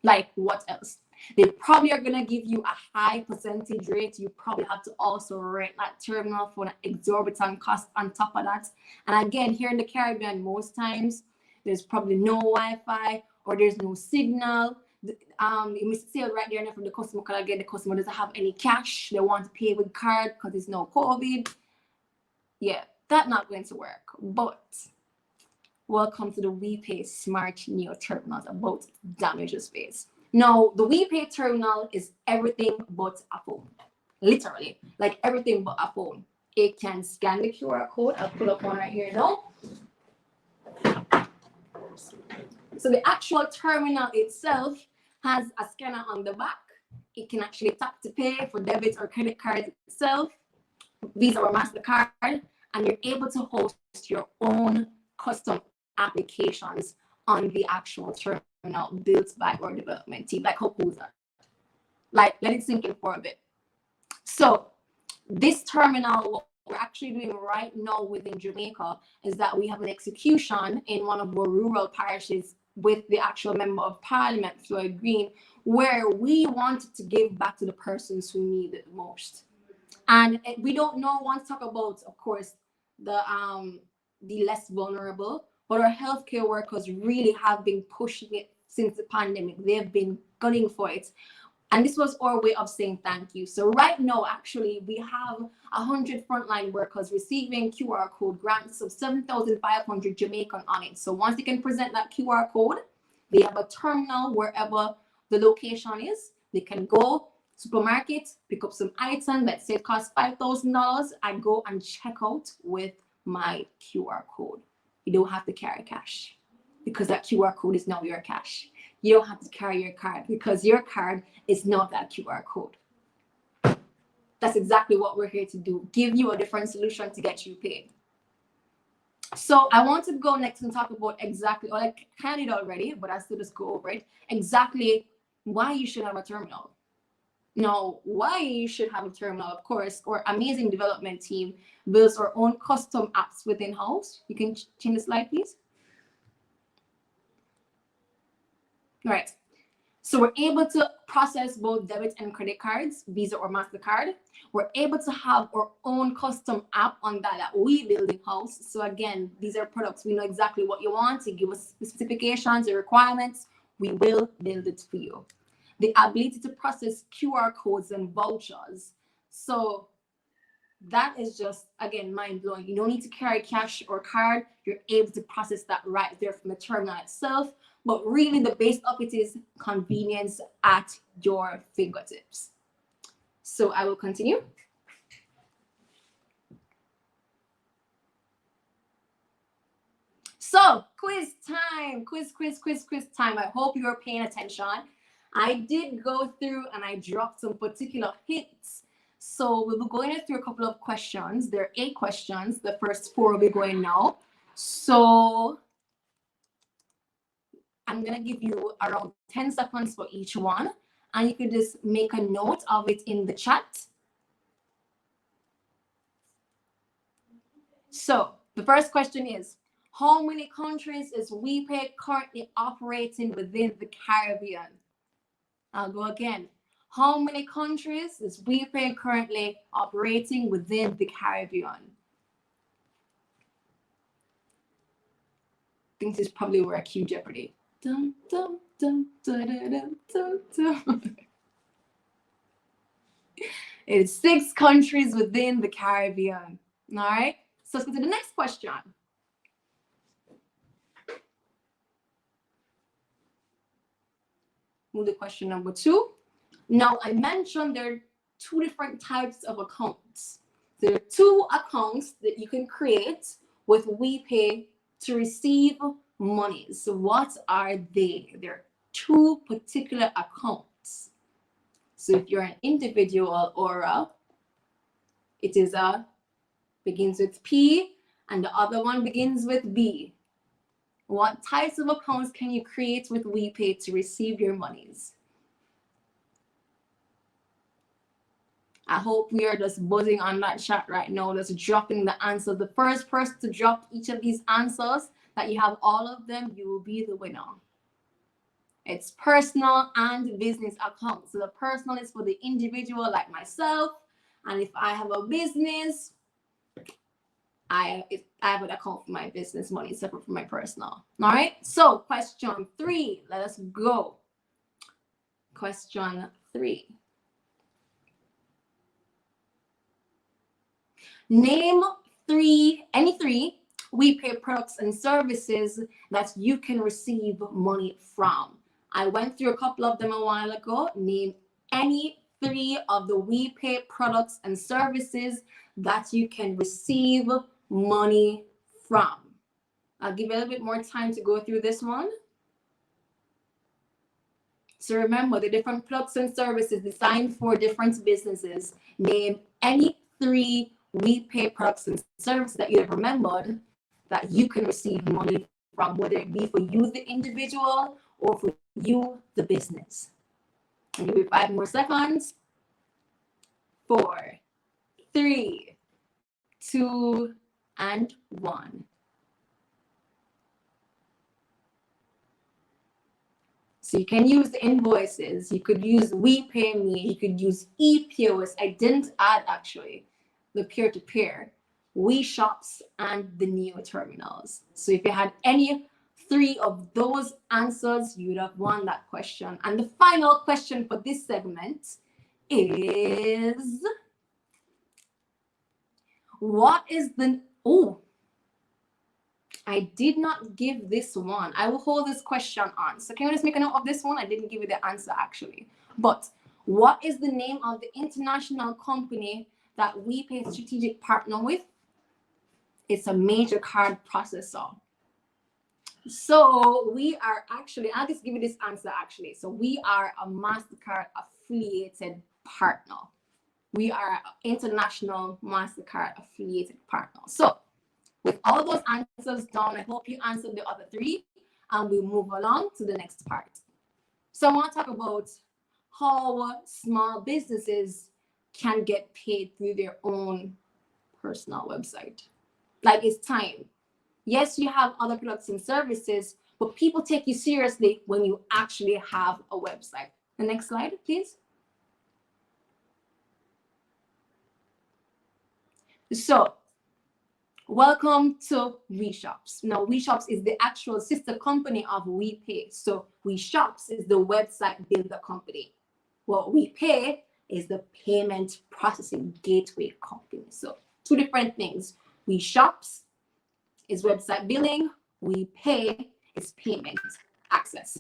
Like what else? They probably are going to give you a high percentage rate. You probably have to also rent that terminal for an exorbitant cost on top of that. And again, here in the Caribbean, most times there's probably no Wi-Fi or there's no signal. You miss sale right there from the customer, because again, the customer doesn't have any cash. They want to pay with card because there's no COVID. Yeah, that's not going to work. But welcome to the WePay Smart Neo terminals about damage space. Now, the WePay terminal is everything but a phone. Literally, like everything but a phone. It can scan the QR code. I'll pull up one right here now. So the actual terminal itself has a scanner on the back. It can actually tap to pay for debit or credit cards itself, Visa or MasterCard, and you're able to host your own custom applications on the actual terminal built by our development team. Like, how cool is that? Like, let it sink in for a bit. So this terminal, what we're actually doing right now within Jamaica is that we have an execution in one of our rural parishes with the actual member of parliament, Floyd Green, where we wanted to give back to the persons who need it most. And we don't want to talk about, of course, the less vulnerable, but our healthcare workers really have been pushing it since the pandemic. They've been gunning for it. And this was our way of saying thank you. So right now, actually, we have 100 frontline workers receiving QR code grants of 7,500 Jamaican on it. So once they can present that QR code, they have a terminal wherever the location is. They can go supermarket, pick up some items that say cost $5,000. I go and check out with my QR code. You don't have to carry cash. because that QR code is now your cash. You don't have to carry your card because your card is not that QR code. That's exactly what we're here to do. Give you a different solution to get you paid. So I want to go next and talk about exactly, or I can it already, but I still just go over it. Exactly why you should have a terminal. Now, why you should have a terminal, of course, our amazing development team builds our own custom apps within house. You can change the slide, please. All right. So we're able to process both debit and credit cards, Visa or MasterCard. We're able to have our own custom app on that we build in-house. So again, these are products. We know exactly what you want. You give us the specifications, the requirements. We will build it for you. The ability to process QR codes and vouchers. So that is just, again, mind-blowing. You don't need to carry cash or card. You're able to process that right there from the terminal itself. But really, the base of it is convenience at your fingertips. So I will continue. So quiz time, quiz time. I hope you're paying attention. I did go through and I dropped some particular hints. So we'll be going through a couple of questions. There are 8 questions. The first 4 will be going now. So I'm going to give you around 10 seconds for each one. And you can just make a note of it in the chat. So the first question is, how many countries is We Pay currently operating within the Caribbean? I'll go again. How many countries is We Pay currently operating within the Caribbean? I think this is probably where I cue Jeopardy. Dun, dun, dun, dun, dun, dun, dun. It's 6 countries within the Caribbean. All right. So let's go to the next question. Move to question number 2. Now, I mentioned there are 2 different types of accounts. There are 2 accounts that you can create with We Pay to receive money. So what are they? There are 2 particular accounts. So if you're an individual or it is begins with P and the other one begins with B. What types of accounts can you create with We Pay to receive your monies? I hope we are just buzzing on that chat right now, just dropping the answer. The first person to drop each of these answers, that you have all of them, you will be the winner. It's personal and business accounts. So the personal is for the individual like myself. And if I have a business, I have an account for my business money separate from my personal. All right. So question 3, let us go. Question 3. Name any three We Pay products and services that you can receive money from. I went through a couple of them a while ago. Name any 3 of the We Pay products and services that you can receive money from. I'll give you a little bit more time to go through this one. So remember, the different products and services designed for different businesses. Name any 3 We Pay products and services that you have remembered that you can receive money from, whether it be for you, the individual, or for you, the business. I'll give you 5 more seconds. 4, 3, 2, and 1. So you can use the invoices. You could use We Pay Me. You could use ePOS. I didn't add actually the peer-to-peer, We Shops, and the Neo terminals. So if you had any 3 of those answers, you would have won that question. And the final question for this segment is, what is the, I did not give this one. I will hold this question on. So can you just make a note of this one? I didn't give you the answer actually. But what is the name of the international company that We Pay strategic partner with? It's a major card processor. So we are actually, I'll just give you this answer actually. So we are a MasterCard affiliated partner. We are an international MasterCard affiliated partner. So with all those answers done, I hope you answered the other three, and we move along to the next part. So I want to talk about how small businesses can get paid through their own personal website. Like, it's time. Yes, you have other products and services, but people take you seriously when you actually have a website. The next slide, please. So, welcome to WeShops. Now, WeShops is the actual sister company of WePay. So, WeShops is the website builder company. What WePay is the payment processing gateway company. So, two different things. WeShops is website billing. WePay is payment access.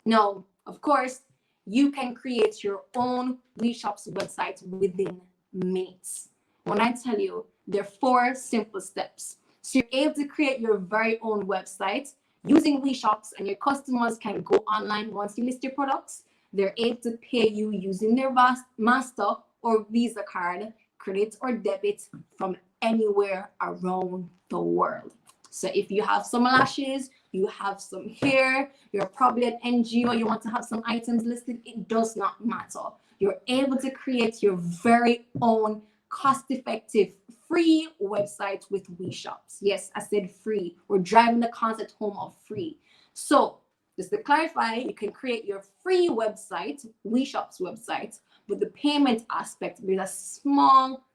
Now, of course, you can create your own WeShops website within minutes. When I tell you, there are 4 simple steps. So you're able to create your very own website using WeShops, and your customers can go online once you list your products. They're able to pay you using their Master or Visa card, credit or debit from anywhere around the world. So if you have some lashes, you have some hair, you're probably an NGO, you want to have some items listed, it does not matter. You're able to create your very own cost-effective, free website with WeShops. Yes, I said free. We're driving the concept home of free. So just to clarify, you can create your free website, WeShops website, with the payment aspect with a small,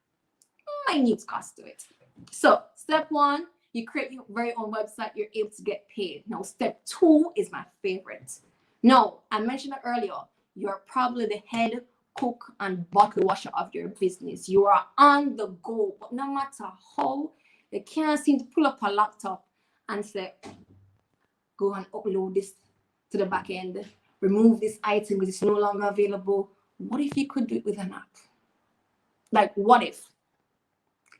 minute cost to it. So step 1, you create your very own website, you're able to get paid. Now, step 2 is my favorite. Now, I mentioned it earlier, you're probably the head cook and bottle washer of your business. You are on the go, but no matter how, you can't seem to pull up a laptop and say, go and upload this to the back end, remove this item because it's no longer available. What if you could do it with an app? Like, what if?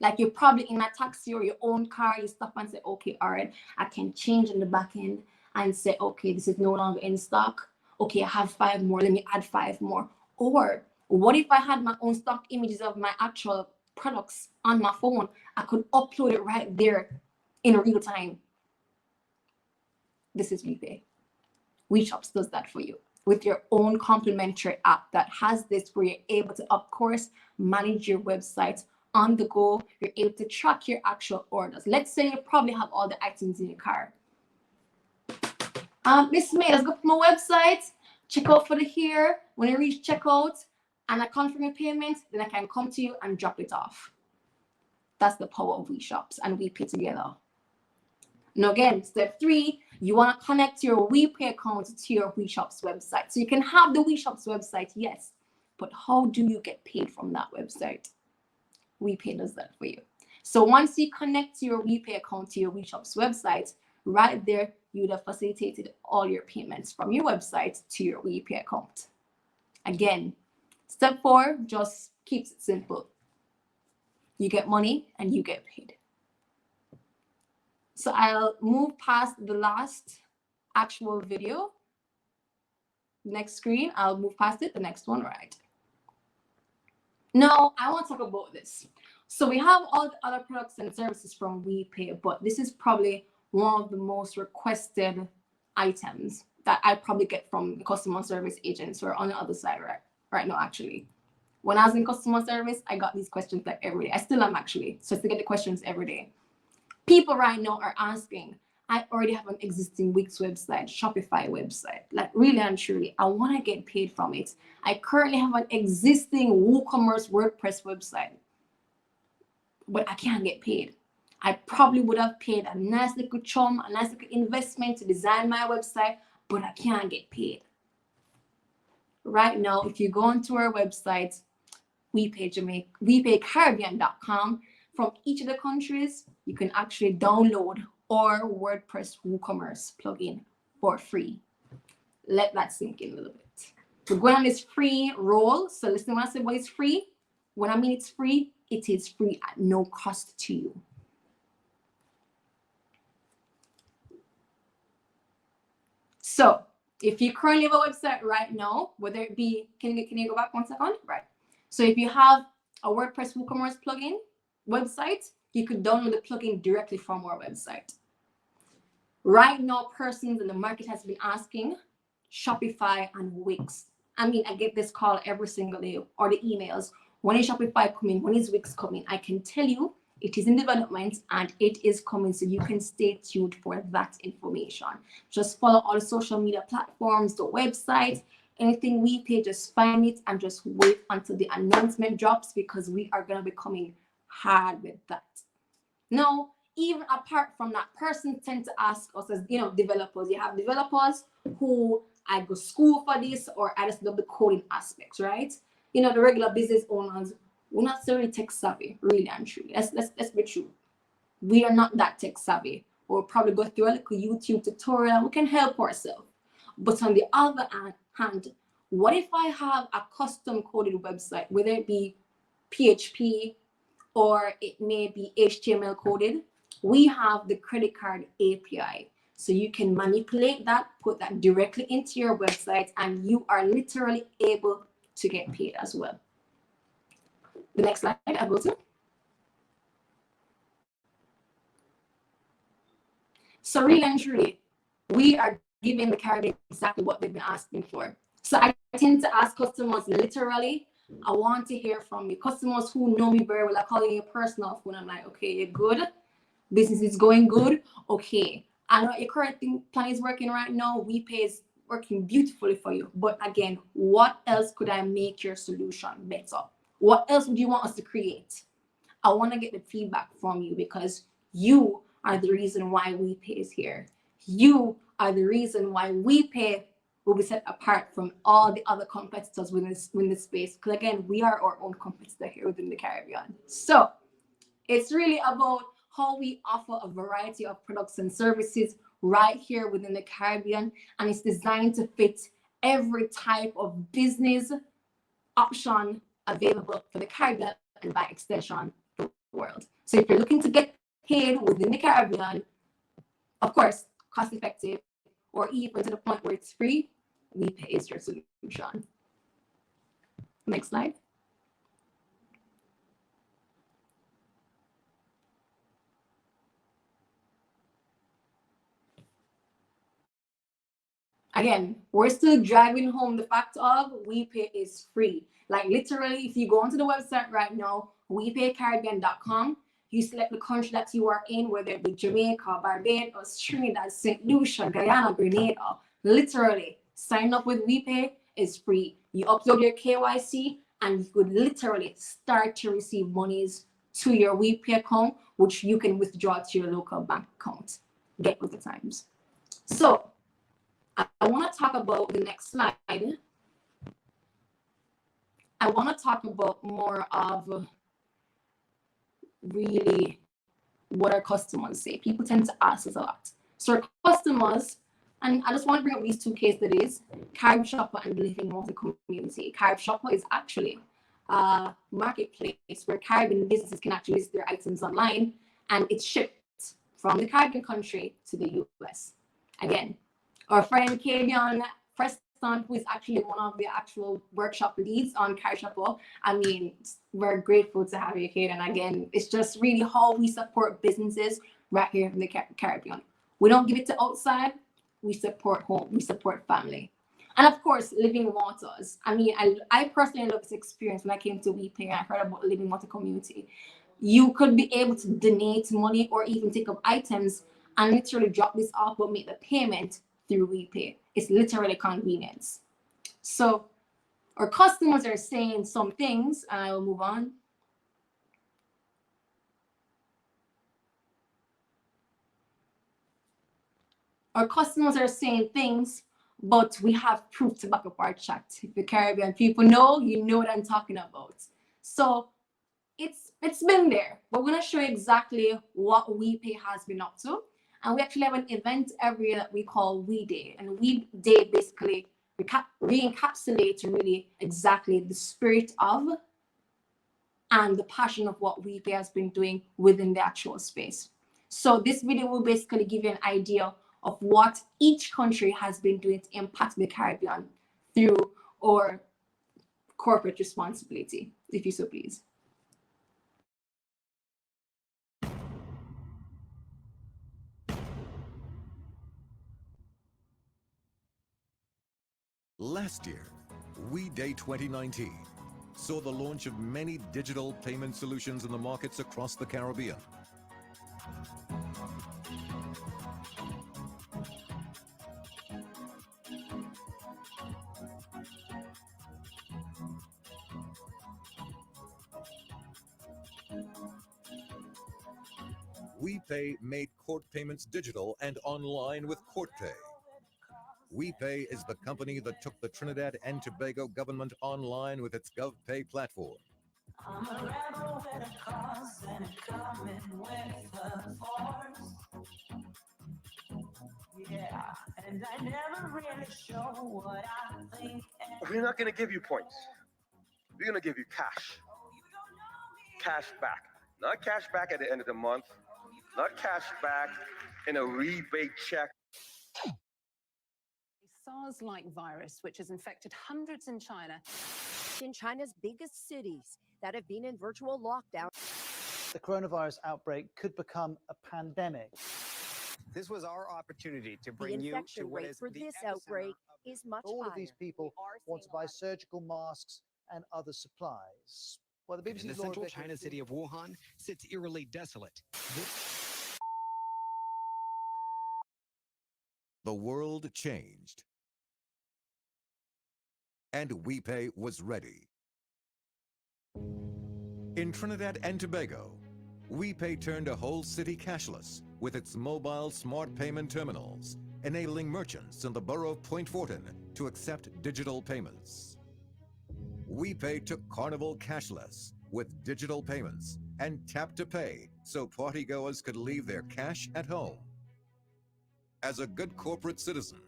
Like, you're probably in a taxi or your own car, you stop and say, okay, all right, I can change in the back end and say, okay, this is no longer in stock. Okay, I have 5 more, let me add 5 more. Or what if I had my own stock images of my actual products on my phone? I could upload it right there in real time. This is WePay. WeShops does that for you with your own complimentary app that has this, where you're able to, of course, manage your website on the go. You're able to track your actual orders. Let's say you probably have all the items in your car. Miss May, let's go to my website, check out for the hair. When I reach checkout and I confirm your payment, then I can come to you and drop it off. That's the power of WeShops and WePay together. Now again, step 3, you want to connect your WePay account to your WeShops website. So you can have the WeShops website, yes, but how do you get paid from that website? WePay does that for you. So once you connect your WePay account to your WeShops website, right there, you would have facilitated all your payments from your website to your WePay account. Again, step 4 just keeps it simple. You get money and you get paid. So I'll move past the last actual video. Next screen, I'll move past it, the next one, right? Now, I want to talk about this. So we have all the other products and services from WePay, but this is probably one of the most requested items that I probably get from the customer service agents who are on the other side right now, actually. When I was in customer service, I got these questions like every day. I still am, actually. So I still get the questions every day. People right now are asking, I already have an existing Wix website, Shopify website. Like, really and truly, I want to get paid from it. I currently have an existing WooCommerce WordPress website, but I can't get paid. I probably would have paid a nice little chum, a nice little investment to design my website, but I can't get paid. Right now, if you go onto our website, WePayCaribbean.com, from each of the countries, you can actually download our WordPress WooCommerce plugin for free. Let that sink in a little bit. We're going on this free roll. So listen, when I say, well, it's free, when I mean it's free, it is free at no cost to you. So if you currently have a website right now, whether it be, can you go back 1 second? Right. So if you have a WordPress WooCommerce plugin website, you could download the plugin directly from our website. Right now, persons in the market has been asking Shopify and Wix. I mean, I get this call every single day, or the emails. When is Shopify coming? When is Wix coming? I can tell you it is in development and it is coming, so you can stay tuned for that information. Just follow all the social media platforms, the website, anything We Pay, just find it and just wait until the announcement drops, because we are going to be coming hard with that. Now, even apart from that, persons tend to ask us as, developers. You have developers who I go school for this, or I just love the coding aspects, right? The regular business owners, we're not so really tech savvy, really and truly. Let's be true. We are not that tech savvy. We'll probably go through a little YouTube tutorial and we can help ourselves. But on the other hand, what if I have a custom coded website, whether it be PHP or it may be HTML coded? We have the credit card API. So you can manipulate that, put that directly into your website, and you are literally able to get paid as well. The next slide I go to. So really and truly, we are giving the Caribbean exactly what they've been asking for. So I tend to ask customers literally, I want to hear from you. Customers who know me very well are calling you personal phone. I'm like, okay, you're good. Business is going good. Okay. I know your current plan is working right now. We Pay is working beautifully for you. But again, what else could I make your solution better? What else would you want us to create? I want to get the feedback from you, because you are the reason why We Pay is here. You are the reason why We Pay will be set apart from all the other competitors within this space. Because again, we are our own competitor here within the Caribbean. So it's really about how we offer a variety of products and services right here within the Caribbean, and it's designed to fit every type of business option available for the Caribbean and by extension the world. So if you're looking to get paid within the Caribbean, of course, cost effective, or even to the point where it's free, We Pay is your solution. Next slide. Again, we're still driving home the fact of We Pay is free. Like literally, if you go onto the website right now, wepaycaribbean.com, you select the country that you are in, whether it be Jamaica, Barbados, Trinidad, St. Lucia, Guyana, Grenada. Literally, sign up with We Pay is free. You upload your KYC and you could literally start to receive monies to your We Pay account, which you can withdraw to your local bank account. Get with the times. So I want to talk about the next slide. I want to talk about more of really what our customers say. People tend to ask us a lot. So our customers, and I just want to bring up these two case studies, Carib Shopper and Living Water Community. Carib Shopper is actually a marketplace where Caribbean businesses can actually list their items online, and it's shipped from the Caribbean country to the US. Again, our friend Kavion Preston, who is actually one of the actual workshop leads on Carib Shopper. I mean, we're grateful to have you, Kate. And again, it's just really how we support businesses right here in the Caribbean. We don't give it to outside. We support home. We support family. And of course, Living Waters. I mean, I personally love this experience when I came to We Pay and I heard about Living Water Community. You could be able to donate money or even take up items and literally drop this off but make the payment through We Pay. It's literally convenience. So our customers are saying some things, and I will move on. Our customers are saying things, but we have proof to back up our chat. If the Caribbean people know, you know what I'm talking about. So it's been there. But we're going to show you exactly what We Pay has been up to. And we actually have an event every year that we call We Day. And We Day basically re-encapsulates really exactly the spirit of and the passion of what We Pay has been doing within the actual space. So this video will basically give you an idea of what each country has been doing to impact the Caribbean through our corporate responsibility, if you so please. Last year, We Day 2019 saw the launch of many digital payment solutions in the markets across the Caribbean. We Pay made court payments digital and online with CourtPay. We Pay is the company that took the Trinidad and Tobago government online with its GovPay platform. I'm a rebel with a cause and a coming with a force. Yeah, and I never really show what I think. We're not going to give you points. We're going to give you cash. Cash back. Not cash back at the end of the month. Not cash back in a rebate check. SARS-like virus, which has infected hundreds in China. In China's biggest cities that have been in virtual lockdown. The coronavirus outbreak could become a pandemic. This was our opportunity to bring the you infection to what rate is for the this epicenter outbreak is much All higher. of these people want to buy surgical masks and other supplies. Well, the in BBC the central China city of Wuhan sits eerily desolate. The world changed. And We Pay was ready. In Trinidad and Tobago, We Pay turned a whole city cashless with its mobile smart payment terminals, enabling merchants in the borough of Point Fortin to accept digital payments. We Pay took Carnival cashless with digital payments and tap to pay so partygoers could leave their cash at home. As a good corporate citizen,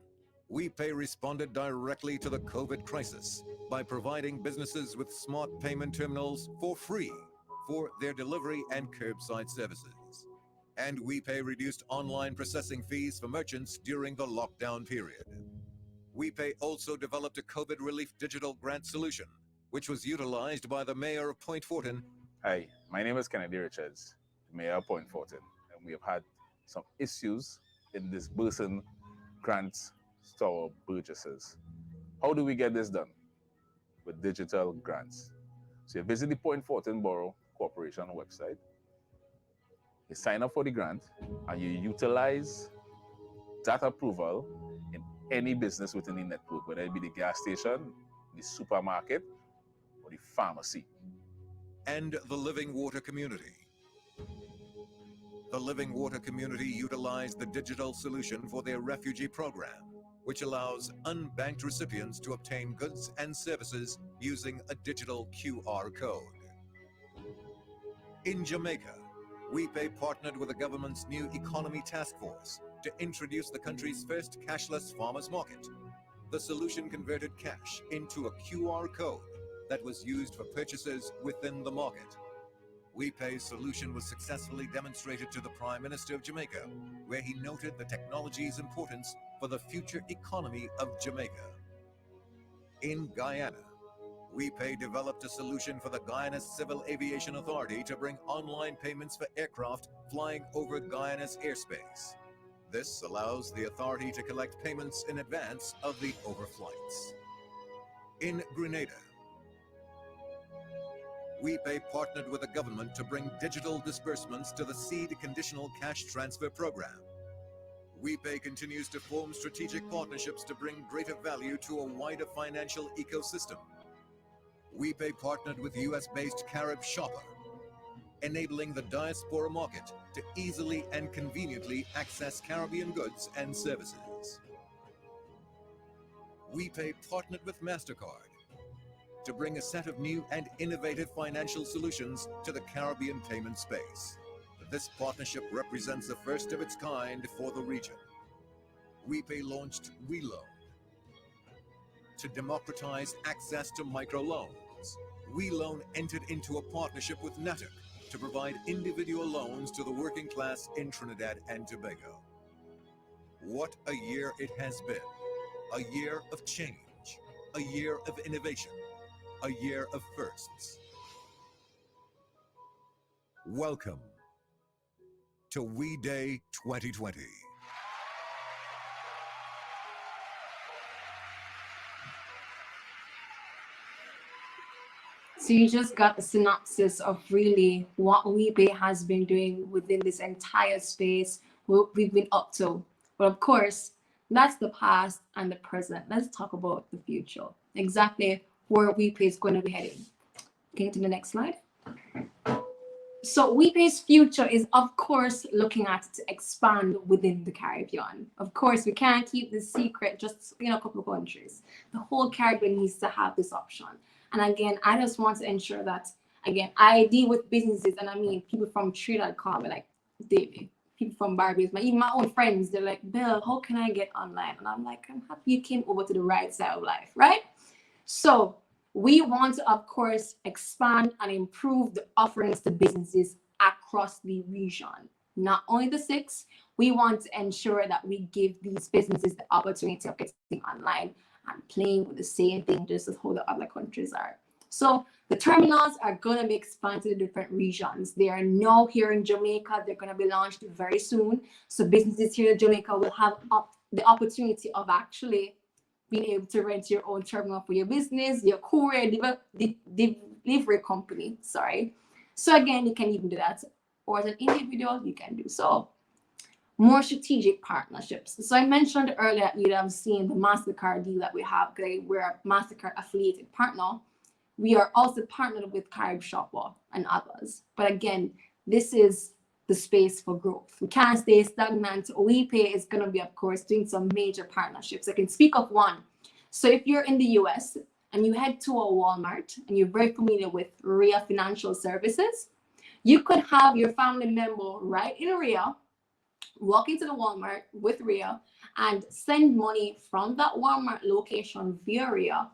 We Pay responded directly to the COVID crisis by providing businesses with smart payment terminals for free for their delivery and curbside services. And We Pay reduced online processing fees for merchants during the lockdown period. We Pay also developed a COVID relief digital grant solution, which was utilized by the mayor of Point Fortin. Hi, my name is Kennedy Richards, Mayor of Point Fortin, and we have had some issues in disbursing grants to our purchasers. How do we get this done? With digital grants. So you visit the Point Fortin Borough Corporation website, you sign up for the grant, and you utilize that approval in any business within the network, whether it be the gas station, the supermarket, or the pharmacy. And the Living Water Community. The Living Water Community utilized the digital solution for their refugee program, which allows unbanked recipients to obtain goods and services using a digital QR code. In Jamaica, We Pay partnered with the government's new Economy Task Force to introduce the country's first cashless farmers market. The solution converted cash into a QR code that was used for purchases within the market. We Pay's solution was successfully demonstrated to the Prime Minister of Jamaica, where he noted the technology's importance for the future economy of Jamaica. In Guyana, We Pay developed a solution for the Guyana Civil Aviation Authority to bring online payments for aircraft flying over Guyana's airspace. This allows the authority to collect payments in advance of the overflights. In Grenada, We Pay partnered with the government to bring digital disbursements to the Seed Conditional Cash Transfer Program. We Pay continues to form strategic partnerships to bring greater value to a wider financial ecosystem. We Pay partnered with US-based Carib Shopper, enabling the diaspora market to easily and conveniently access Caribbean goods and services. We Pay partnered with MasterCard to bring a set of new and innovative financial solutions to the Caribbean payment space. This partnership represents the first of its kind for the region. We Pay launched WeLoan to democratize access to microloans. WeLoan entered into a partnership with Natick to provide individual loans to the working class in Trinidad and Tobago. What a year it has been. A year of change. A year of innovation. A year of firsts. Welcome to We Day 2020. So you just got a synopsis of really what WePay has been doing within this entire space we've been up to. But of course, that's the past and the present. Let's talk about the future. Exactly where WePay is going to be heading. Okay, to the next slide. So WePay's future is, of course, looking at to expand within the Caribbean. Of course, we can't keep this secret just in a couple of countries. The whole Caribbean needs to have this option. And again, I just want to ensure that, again, I deal with businesses, and I mean, people from Trinidad call me like, David, people from Barbados, even my own friends, they're like, Bill, how can I get online? And I'm like, I'm happy you came over to the right side of life, right? So we want to, of course, expand and improve the offerings to businesses across the region. Not only the 6, we want to ensure that we give these businesses the opportunity of getting online and playing with the same thing just as how the other countries are. So the terminals are going to be expanded to different regions. They are now here in Jamaica. They're going to be launched very soon. So businesses here in Jamaica will have the opportunity of actually being able to rent your own terminal for your business, your courier delivery company, sorry. So again, you can even do that. Or as an individual, you can do so. More strategic partnerships. So I mentioned earlier, you'd have seen the MasterCard deal that we have. We're a MasterCard affiliated partner. We are also partnered with Carib Shopper and others. But again, this is the space for growth. We can't stay stagnant. WePay is going to be, of course, doing some major partnerships. I can speak of one. So if you're in the US and you head to a Walmart and you're very familiar with RIA Financial Services, you could have your family member right in RIA walk into the Walmart with RIA and send money from that Walmart location via RIA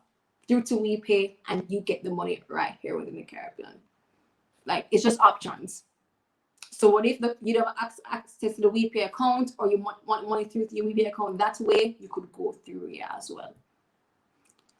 through to WePay, and you get the money right here within the Caribbean. Like, it's just options. So what if you don't have access to the WePay account, or you want money through your WePay account that way, you could go through RIA as well.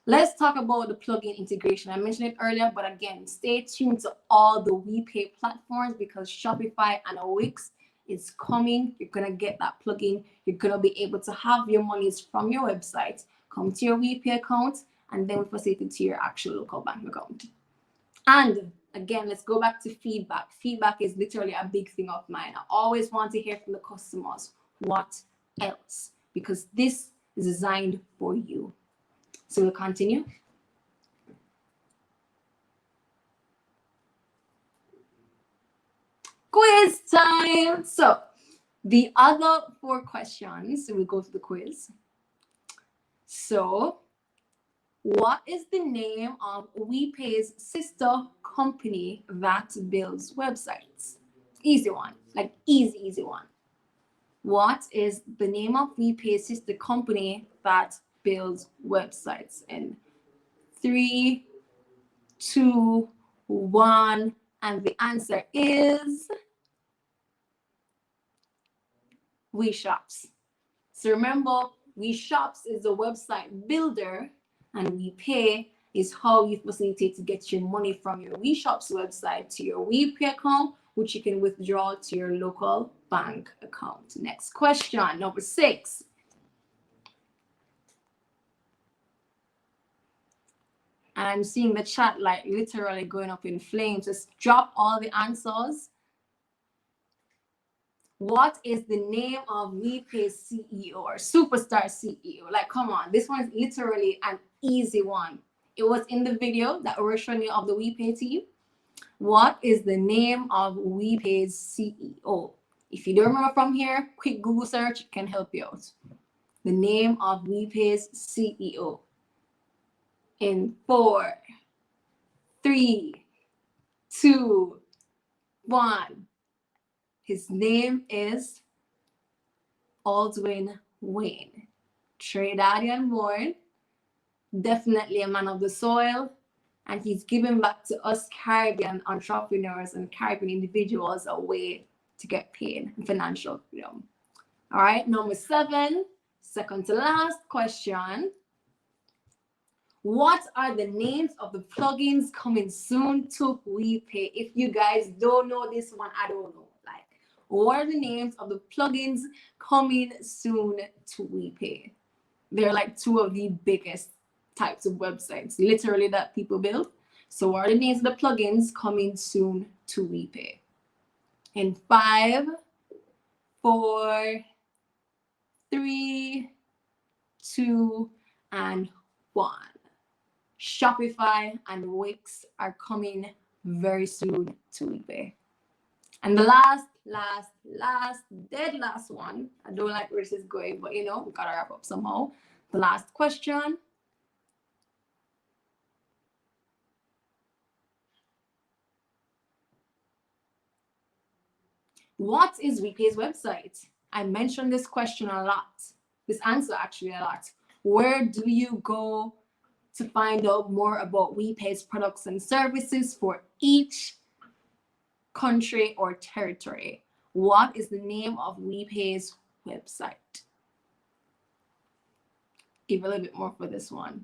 Let's talk about the plugin integration. I mentioned it earlier, but again, stay tuned to all the WePay platforms because Shopify and Wix is coming. You're going to get that plugin. You're going to be able to have your monies from your website come to your WePay account, and then we facilitate it to your actual local bank account. And again, let's go back to feedback. Feedback is literally a big thing of mine. I always want to hear from the customers. What else? Because this is designed for you. So we'll continue. Quiz time. So the other 4 questions, we'll go to the quiz. So what is the name of WePay's sister company that builds websites? Easy one, like easy one. What is the name of WePay's sister company that builds websites? In 3, 2, 1, and the answer is WeShops. So remember, WeShops is a website builder, and WePay is how you facilitate to get your money from your WeShops website to your WePay account, which you can withdraw to your local bank account. Next question, number 6. And I'm seeing the chat like literally going up in flames. Just drop all the answers. What is the name of WePay's CEO or superstar CEO? Like, come on, this one is literally an easy one. It was in the video that we're showing you of the WePay to you. What is the name of WePay's CEO? If you don't remember from here, quick Google search can help you out. The name of WePay's CEO. In 4, 3, 2, 1. His name is Aldwin Wayne. Trinidadian born, definitely a man of the soil, and he's given back to us Caribbean entrepreneurs and Caribbean individuals a way to get paid and financial freedom. All right, number 7, second to last question. What are the names of the plugins coming soon to We Pay? If you guys don't know this one, I don't know. Like, what are the names of the plugins coming soon to We Pay? They're like 2 of the biggest types of websites, literally, that people build. So what are the names of the plugins coming soon to We Pay? In 5, 4, 3, 2, and 1. Shopify and Wix are coming very soon to eBay. And the last one, I don't like where this is going, but we gotta wrap up somehow. The last question. What is WePay's website? I mentioned this question a lot. This answer actually a lot. Where do you go to find out more about WePay's products and services for each country or territory? What is the name of WePay's website? Give a little bit more for this one.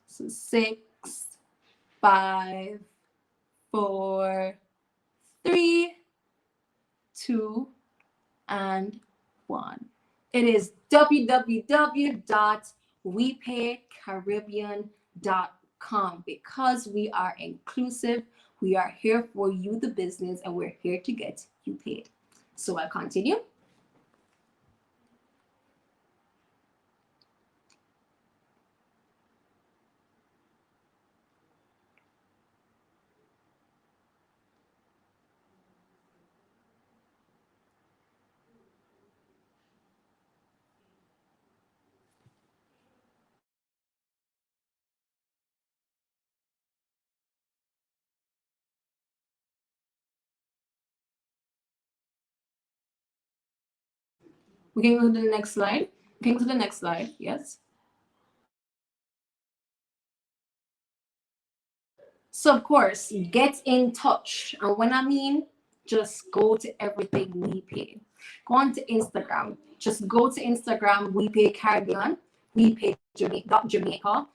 So 6, 5, 4, 3, 2, and 1. It is www.wepaycaribbean.com. Because we are inclusive, we are here for you, the business, and we're here to get you paid. So I'll continue. We can go to the next slide. We can go to the next slide. Yes. So of course, get in touch. And when I mean, just go to everything We Pay. Go on to Instagram. Just go to Instagram, We Pay Caribbean, We Pay Jamaica.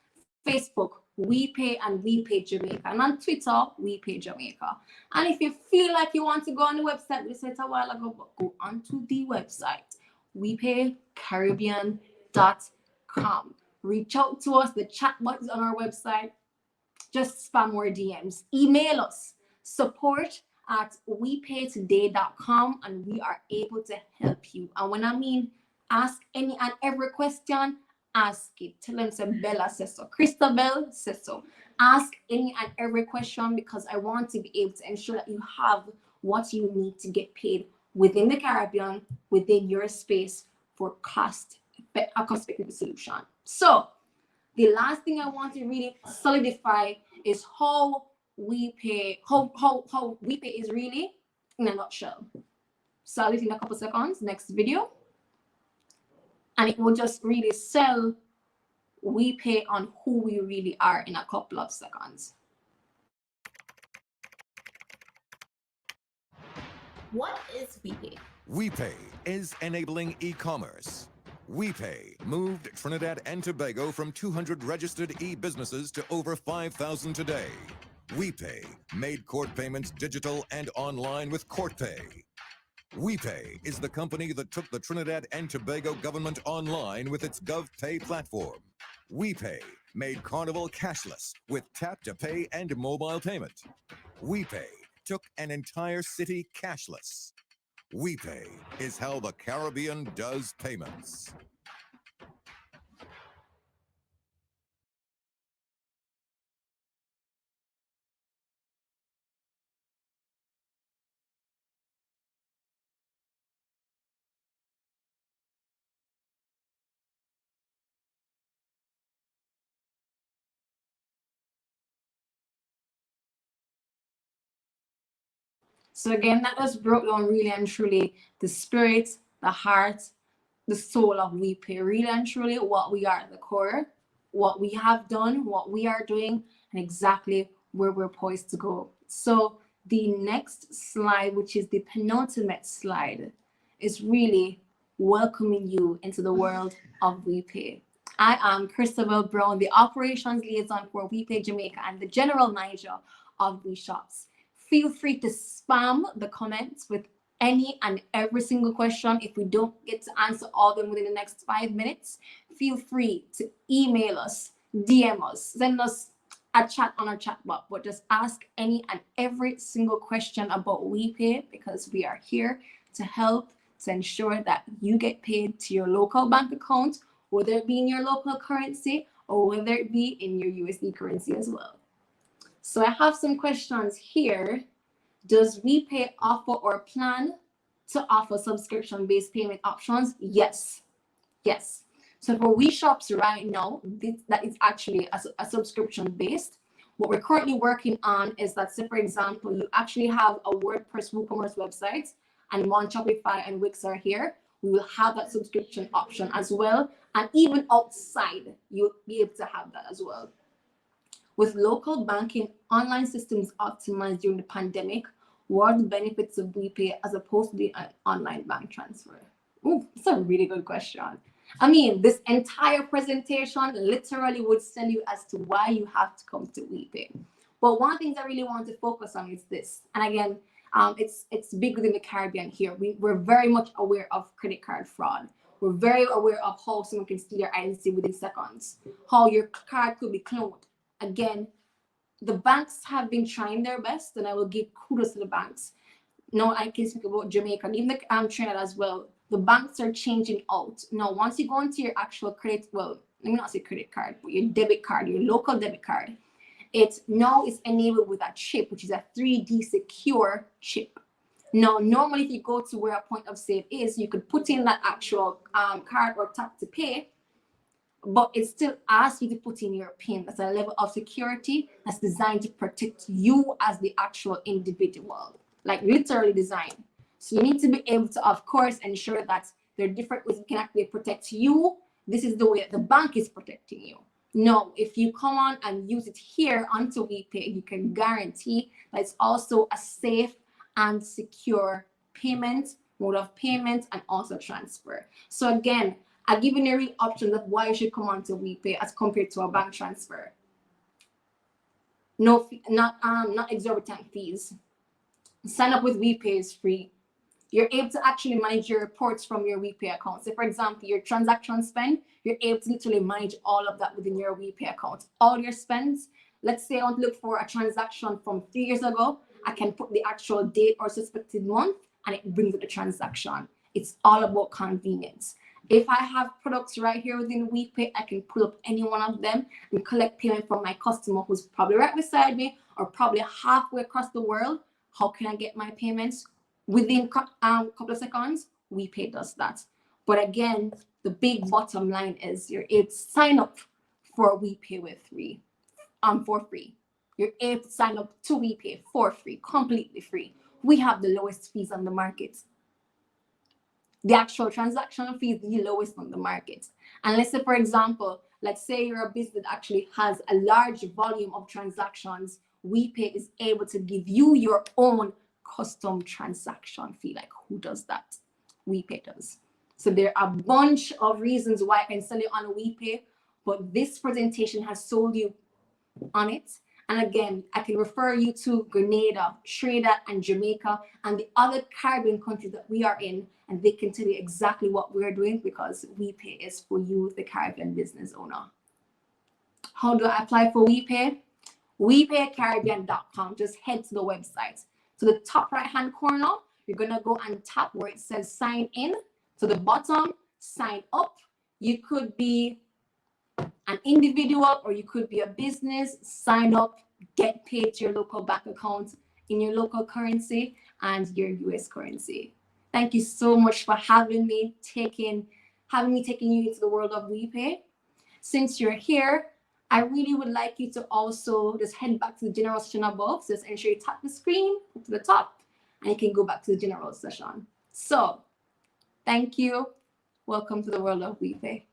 Facebook, We Pay and We Pay Jamaica. And on Twitter, We Pay Jamaica. And if you feel like you want to go on the website, we said it a while ago, but go onto the website, wepaycaribbean.com. Reach out to us. The chat box is on our website. Just spam more DMs. Email us, support@wepaytoday.com, and we are able to help you. And when I mean ask any and every question, ask it. Tell them say Bella says so. Christabelle says so. Ask any and every question, because I want to be able to ensure that you have what you need to get paid within the Caribbean, within your space, for a cost-effective solution. So the last thing I want to really solidify is how We Pay, how We Pay is really in a nutshell. Sell it in a couple seconds, next video. And it will just really sell We Pay on who we really are in a couple of seconds. What is We Pay? We Pay is enabling e-commerce. We Pay moved Trinidad and Tobago from 200 registered e-businesses to over 5,000 today. We Pay made court payments digital and online with CourtPay. We Pay is the company that took the Trinidad and Tobago government online with its GovPay platform. We Pay made Carnival cashless with tap to pay and mobile payment. We Pay took an entire city cashless. We Pay is how the Caribbean does payments. So again, that just broke down really and truly the spirit, the heart, the soul of We Pay. Really and truly what we are at the core, what we have done, what we are doing, and exactly where we're poised to go. So the next slide, which is the penultimate slide, is really welcoming you into the world of We Pay. I am Christabelle Brown, the operations liaison for We Pay Jamaica and the general manager of We Shops. Feel free to spam the comments with any and every single question. If we don't get to answer all of them within the next 5 minutes, feel free to email us, DM us, send us a chat on our chat box, but just ask any and every single question about We Pay, because we are here to help to ensure that you get paid to your local bank account, whether it be in your local currency or whether it be in your USD currency as well. So I have some questions here. Does We Pay offer or plan to offer subscription-based payment options? Yes. Yes. So for We Shops right now, that is actually a subscription-based. What we're currently working on is that, say for example, you actually have a WordPress WooCommerce website and One Shopify and Wix are here. We will have that subscription option as well. And even outside, you'll be able to have that as well. With local banking online systems optimized during the pandemic, what are the benefits of We Pay as opposed to the online bank transfer? Ooh, that's a really good question. I mean, this entire presentation literally would tell you as to why you have to come to We Pay. But one of the things I really want to focus on is this. And again, it's big within the Caribbean here. We're very much aware of credit card fraud. We're very aware of how someone can steal your identity within seconds, how your card could be cloned. Again, the banks have been trying their best, and I will give kudos to the banks. No, I can speak about Jamaica and even the Trinidad as well. The banks are changing out. Now, once you go into your actual credit, well, let me not say credit card, but your debit card, your local debit card, it now is enabled with a chip, which is a 3D secure chip. Now, normally if you go to where a point of sale is, you could put in that actual card or tap to pay, but it still asks you to put in your PIN. That's a level of security that's designed to protect you as the actual individual, like literally designed. So you need to be able to, of course, ensure that there are different ways you can actually protect you. This is the way that the bank is protecting you. No, if you come on and use it here onto We Pay, you can guarantee that it's also a safe and secure payment, mode of payment, and also transfer. So again, I've given you real options of why you should come on to We Pay as compared to a bank transfer. No, not exorbitant fees. Sign up with We Pay is free. You're able to actually manage your reports from your We Pay account. So for example, your transaction spend, you're able to literally manage all of that within your We Pay account. All your spends, let's say I want to look for a transaction from 3 years ago, I can put the actual date or suspected month and it brings up the transaction. It's all about convenience. If I have products right here within We Pay, I can pull up any one of them and collect payment from my customer who's probably right beside me or probably halfway across the world. How can I get my payments? Within a couple of seconds, We Pay does that. But again, the big bottom line is you're able to sign up for We Pay for free. You're able to sign up to We Pay for free, completely free. We have the lowest fees on the market. The actual transaction fee is the lowest on the market. And let's say, for example, let's say you're a business that actually has a large volume of transactions. We Pay is able to give you your own custom transaction fee. Like, who does that? We Pay does. So there are a bunch of reasons why I can sell you on a We Pay, but this presentation has sold you on it. And again, I can refer you to Grenada, Trinidad, and Jamaica, and the other Caribbean countries that we are in, and they can tell you exactly what we're doing because We Pay is for you, the Caribbean business owner. How do I apply for We Pay? WePayCaribbean.com. Just head to the website. To the top right-hand corner, you're gonna go and tap where it says sign in. To the bottom, sign up. You could be an individual or you could be a business. Sign up, get paid to your local bank account in your local currency and your US currency. Thank you so much for having me taking you into the world of We Pay. Since you're here, I really would like you to also just head back to the general session above. So just ensure you tap the screen to the top and you can go back to the general session. So thank you. Welcome to the world of We Pay.